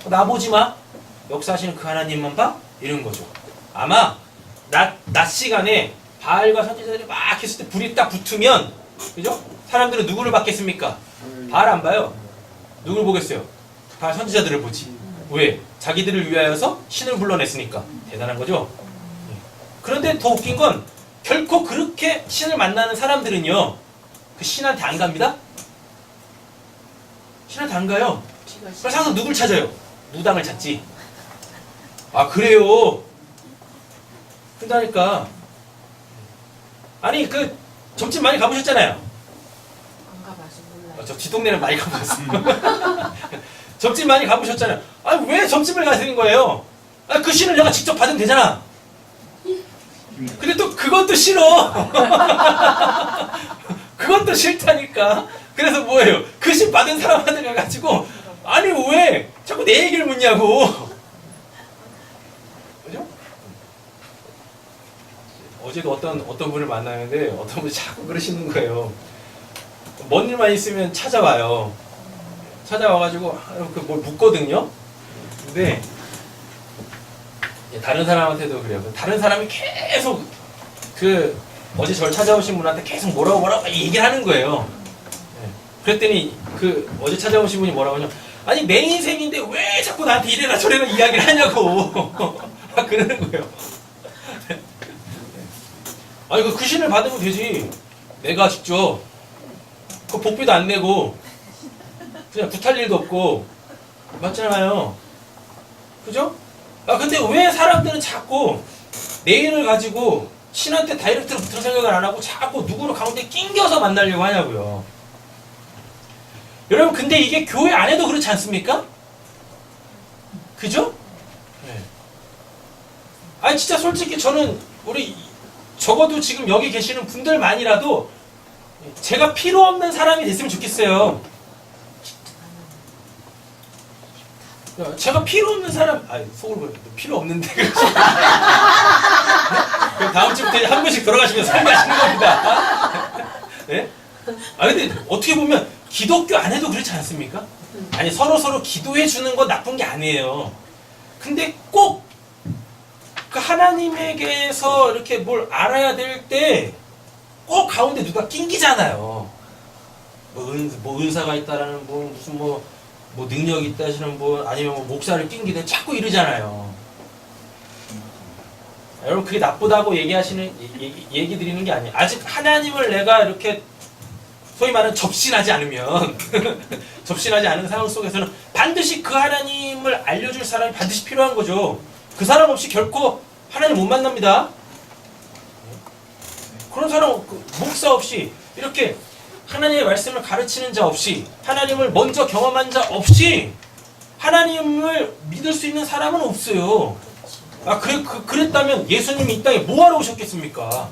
나 보지 마. 역사하시는 그 하나님만 봐? 이런 거죠. 아마 낮 시간에 바알과 선지자들이 막 했을 때 불이 딱 붙으면 그죠? 사람들은 누구를 받겠습니까? 바알 안 봐요. 누구를 보겠어요? 바알 선지자들을 보지. 왜? 자기들을 위하여서 신을 불러냈으니까. 대단한 거죠? 그런데 더 웃긴 건 결코 그렇게 신을 만나는 사람들은요. 그 신한테 안 갑니다? 신한테 안 가요. 그래서 항상 누굴 찾아요? 무당을 찾지. 아 그래요? 그러니까 아니 그 점집 많이 가보셨잖아요. 안 가봐서 몰라요. 저 뒷동네는 많이 가보셨어요. 점집 많이 가보셨잖아요. 아니 왜 점집을 가시는 거예요? 아, 그 신을 내가 직접 받으면 되잖아. 근데 또 그것도 싫어. 그것도 싫다니까. 그래서 뭐예요? 그 신 받은 사람한테 가가지고 아니 왜 자꾸 내 얘기를 묻냐고. 그죠? 어제도 어떤 분을 만나는데 어떤 분이 자꾸 그러시는 거예요. 뭔 일만 있으면 찾아와요. 찾아와가지고 뭘 묻거든요. 근데 다른 사람한테도 그래요. 다른 사람이 계속 어제 저를 찾아오신 분한테 계속 뭐라고 얘기를 하는 거예요. 그랬더니 어제 찾아오신 분이 뭐라고 하냐? 아니 내 인생인데 왜 자꾸 나한테 이래라 저래라 이야기를 하냐고. 그러는 거예요. 아니 그 신을 받으면 되지. 내가 직접 그 복비도 안 내고 그냥 굿할 일도 없고 맞잖아요. 그죠? 아 근데 왜 사람들은 자꾸 내일을 가지고 신한테 다이렉트로 붙을 생각을 안 하고 자꾸 누구를 가운데 낑겨서 만나려고 하냐고요. 여러분 근데 이게 교회 안에도 그렇지 않습니까? 그죠? 네. 아니 진짜 솔직히 저는 우리 적어도 지금 여기 계시는 분들만이라도 제가 필요 없는 사람이 됐으면 좋겠어요. 제가 필요 없는 사람, 속으로 필요 없는데. 그럼 다음 주부터 한 분씩 돌아가시면서 설교하시는 겁니다. 네? 근데 어떻게 보면 기독교 안에도 그렇지 않습니까? 아니, 서로 기도해 주는 건 나쁜 게 아니에요. 근데 꼭 그 하나님에게서 이렇게 뭘 알아야 될 때 꼭 가운데 누가 낑기잖아요. 뭐 은사가 있다라는 무슨 능력이 있다 하시는 분, 아니면 목사를 낑기든 자꾸 이러잖아요. 여러분, 그게 나쁘다고 얘기 드리는 게 아니에요. 아직 하나님을 내가 이렇게 소위 말하는 접신하지 않으면, 접신하지 않은 상황 속에서는 반드시 그 하나님을 알려줄 사람이 반드시 필요한 거죠. 그 사람 없이 결코 하나님 못 만납니다. 그런 사람, 목사 없이, 이렇게 하나님의 말씀을 가르치는 자 없이, 하나님을 먼저 경험한 자 없이 하나님을 믿을 수 있는 사람은 없어요. 그랬다면 예수님이 이 땅에 뭐하러 오셨겠습니까?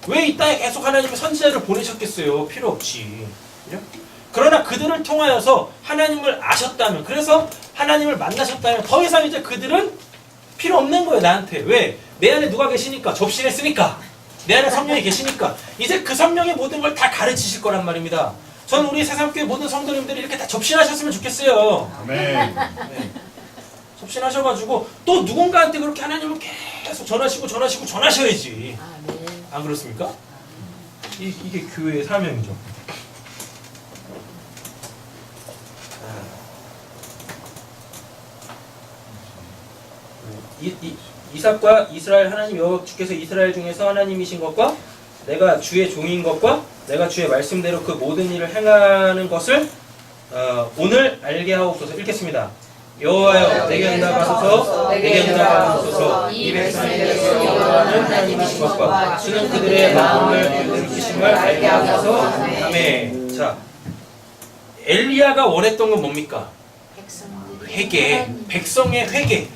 왜 이 땅에 계속 하나님의 선지자를 보내셨겠어요? 필요 없이. 그죠? 그러나 그들을 통하여서 하나님을 아셨다면, 그래서 하나님을 만나셨다면 더 이상 이제 그들은 필요 없는 거예요, 나한테. 왜? 내 안에 누가 계시니까, 접신했으니까, 내 안에 성령이 계시니까 이제 그 성령의 모든 걸 다 가르치실 거란 말입니다. 저는 우리 세상교회 모든 성도님들이 이렇게 다 접신하셨으면 좋겠어요. 아멘. 네. 접신하셔가지고 또 누군가한테 그렇게 하나님을 계속 전하셔야지. 아멘. 안 그렇습니까? 이게 교회의 사명이죠. 이삭과 이스라엘 하나님 여호와 주께서 이스라엘 중에서 하나님이신 것과 내가 주의 종인 것과 내가 주의 말씀대로 그 모든 일을 행하는 것을 오늘 알게 하옵소서. 읽겠습니다. 여호와여 내게 응답하소서. 내게 응답하소서. 이 백성에게서 여호와는 하나님이신 것과 주는 그들의 마음을 느끼심을 알게 하소서. 아멘. 자, 엘리야가 원했던 건 뭡니까? 백성들이 회개, 백성의 회개.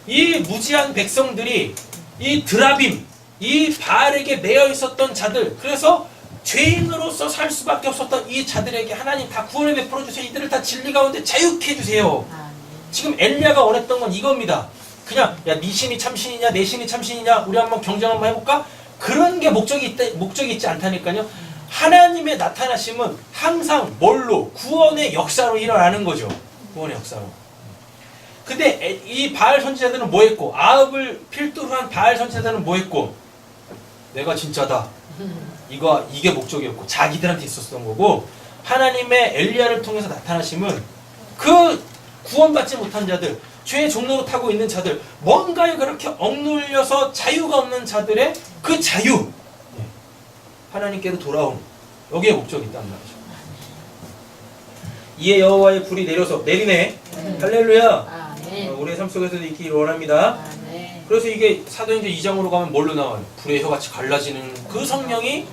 이 무지한 백성들이 이 드라빔, 이 바알에게 매여 있었던 자들, 그래서 죄인으로서 살 수밖에 없었던 이 자들에게 하나님 다 구원을 베풀어 주세요. 이들을 다 진리 가운데 자유케 해주세요. 아멘. 지금 엘리야가 원했던 건 이겁니다. 그냥 야, 네 신이 참신이냐 내 신이 참신이냐 우리 한번 경쟁 한번 해볼까? 그런 게 목적이 있지 않다니까요. 하나님의 나타나심은 항상 뭘로? 구원의 역사로 일어나는 거죠. 구원의 역사로. 근데 이 바알 선지자들은 뭐 했고? 아합을 필두로 한 바알 선지자들은 뭐 했고? 내가 진짜다. 이게 목적이었고 자기들한테 있었던 거고, 하나님의 엘리야를 통해서 나타나심은 그 구원받지 못한 자들, 죄의 종로로 타고 있는 자들, 뭔가에 그렇게 억눌려서 자유가 없는 자들의 그 자유, 하나님께로 돌아오는, 여기에 목적이 있다는 말이죠. 이에 여호와의 불이 내리네. 할렐루야. 아멘. 우리의 삶 속에서도 있기를 원합니다. 아멘. 그래서 이게 사도행전 2장으로 가면 뭘로 나와요? 불의 혀같이 갈라지는 그 성령이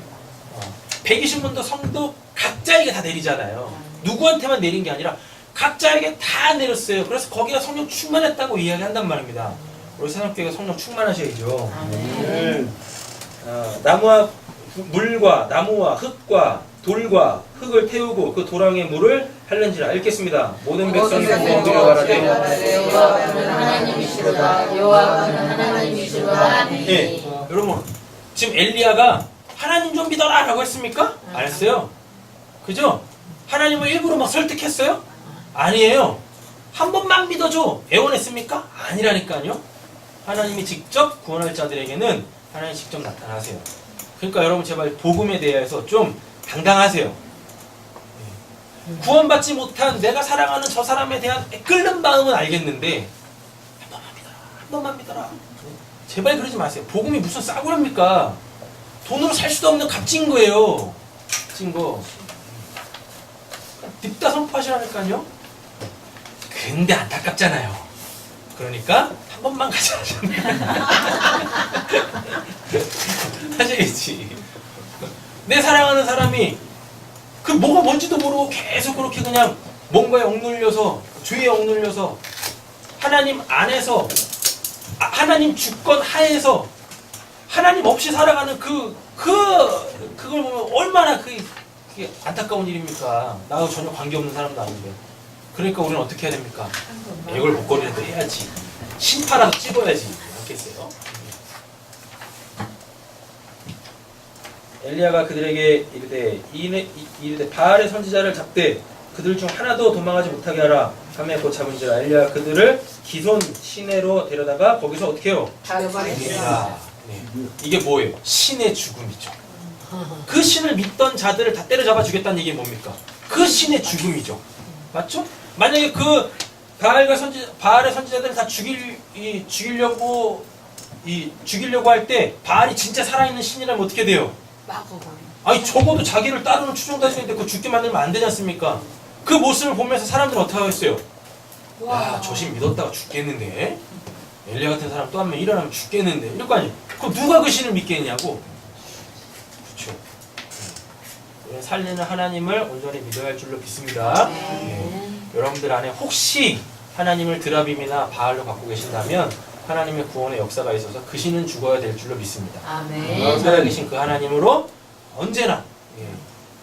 120문도 성도 각자에게 다 내리잖아요. 누구한테만 내린 게 아니라 각자에게 다 내렸어요. 그래서 거기가 성령 충만했다고 이야기한단 말입니다. 우리 세상교회가 성령 충만하셔야죠. 아멘. 나무와 물과 나무와 흙과 돌과 흙을 태우고 그 도랑의 물을 할는지라. 읽겠습니다. 모든 백성이 구원드려 가라되 여호와는 하나님이시로다. 여호와는 하나님이시로다. 예, 여러분 지금 엘리야가 하나님 좀 믿어라 라고 했습니까? 안 했어요. 그죠? 하나님을 일부러 막 설득했어요? 아니에요. 한 번만 믿어줘 애원했습니까? 아니라니까요. 하나님이 직접 구원할 자들에게는 하나님이 직접 나타나세요. 그러니까 여러분 제발 복음에 대해서 좀 당당하세요. 구원받지 못한 내가 사랑하는 저 사람에 대한 끓는 마음은 알겠는데 한 번만 믿어라. 제발 그러지 마세요. 복음이 무슨 싸구려입니까? 돈으로 살 수도 없는 값진 거예요. 값진 거. 딥다 선포하시라니까요. 근데 안타깝잖아요. 그러니까 한 번만 가자. 하셔야지. 내 사랑하는 사람이 그 뭐가 뭔지도 모르고 계속 그렇게 그냥 뭔가에 억눌려서, 죄에 억눌려서, 하나님 안에서, 하나님 주권 하에서 하나님 없이 살아가는 그걸 보면 얼마나 그게 안타까운 일입니까? 나하고 전혀 관계없는 사람도 아닌데. 그러니까 우리는 어떻게 해야 됩니까? 애걸 목걸이라도 해야지. 신파라도 찍어야지. 않겠어요? 엘리야가 그들에게 이르되 바알의 선지자를 잡되 그들 중 하나도 도망하지 못하게 하라 하며 곧 잡은지라. 엘리야가 그들을 기손 시내로 데려다가 거기서 어떻게 해요? 죽여버렸습니다. 네. 이게 뭐예요? 신의 죽음이죠. 그 신을 믿던 자들을 다 때려잡아 주겠다는 얘기 뭡니까? 그 신의 죽음이죠. 맞죠? 만약에 그 바알의 선지자들을 다 죽이려고 할 때 바알이 진짜 살아있는 신이라면 어떻게 돼요? 아니 적어도 자기를 따르는 추종자신인데 그거 죽게 만들면 안 되지 않습니까? 그 모습을 보면서 사람들은 어떻게 하겠어요? 야, 저 신 믿었다가 죽겠는데? 엘리야 같은 사람 또 한 명 일어나면 죽겠는데? 이럴 거 아니에요? 그럼 누가 그 신을 믿겠냐고? 그렇죠. 살리는 하나님을 온전히 믿어야 할 줄로 믿습니다. 여러분들 안에 혹시 하나님을 드라빔이나 바알로 갖고 계신다면 하나님의 구원의 역사가 있어서 그 신은 죽어야 될 줄로 믿습니다. 아멘. 살아계신 그 하나님으로 언제나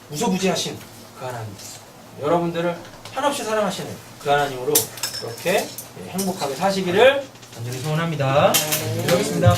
무소부지하신 그 하나님, 여러분들을 한없이 사랑하시는 그 하나님으로 이렇게 행복하게 사시기를 간절히 소원합니다. 기도하겠습니다.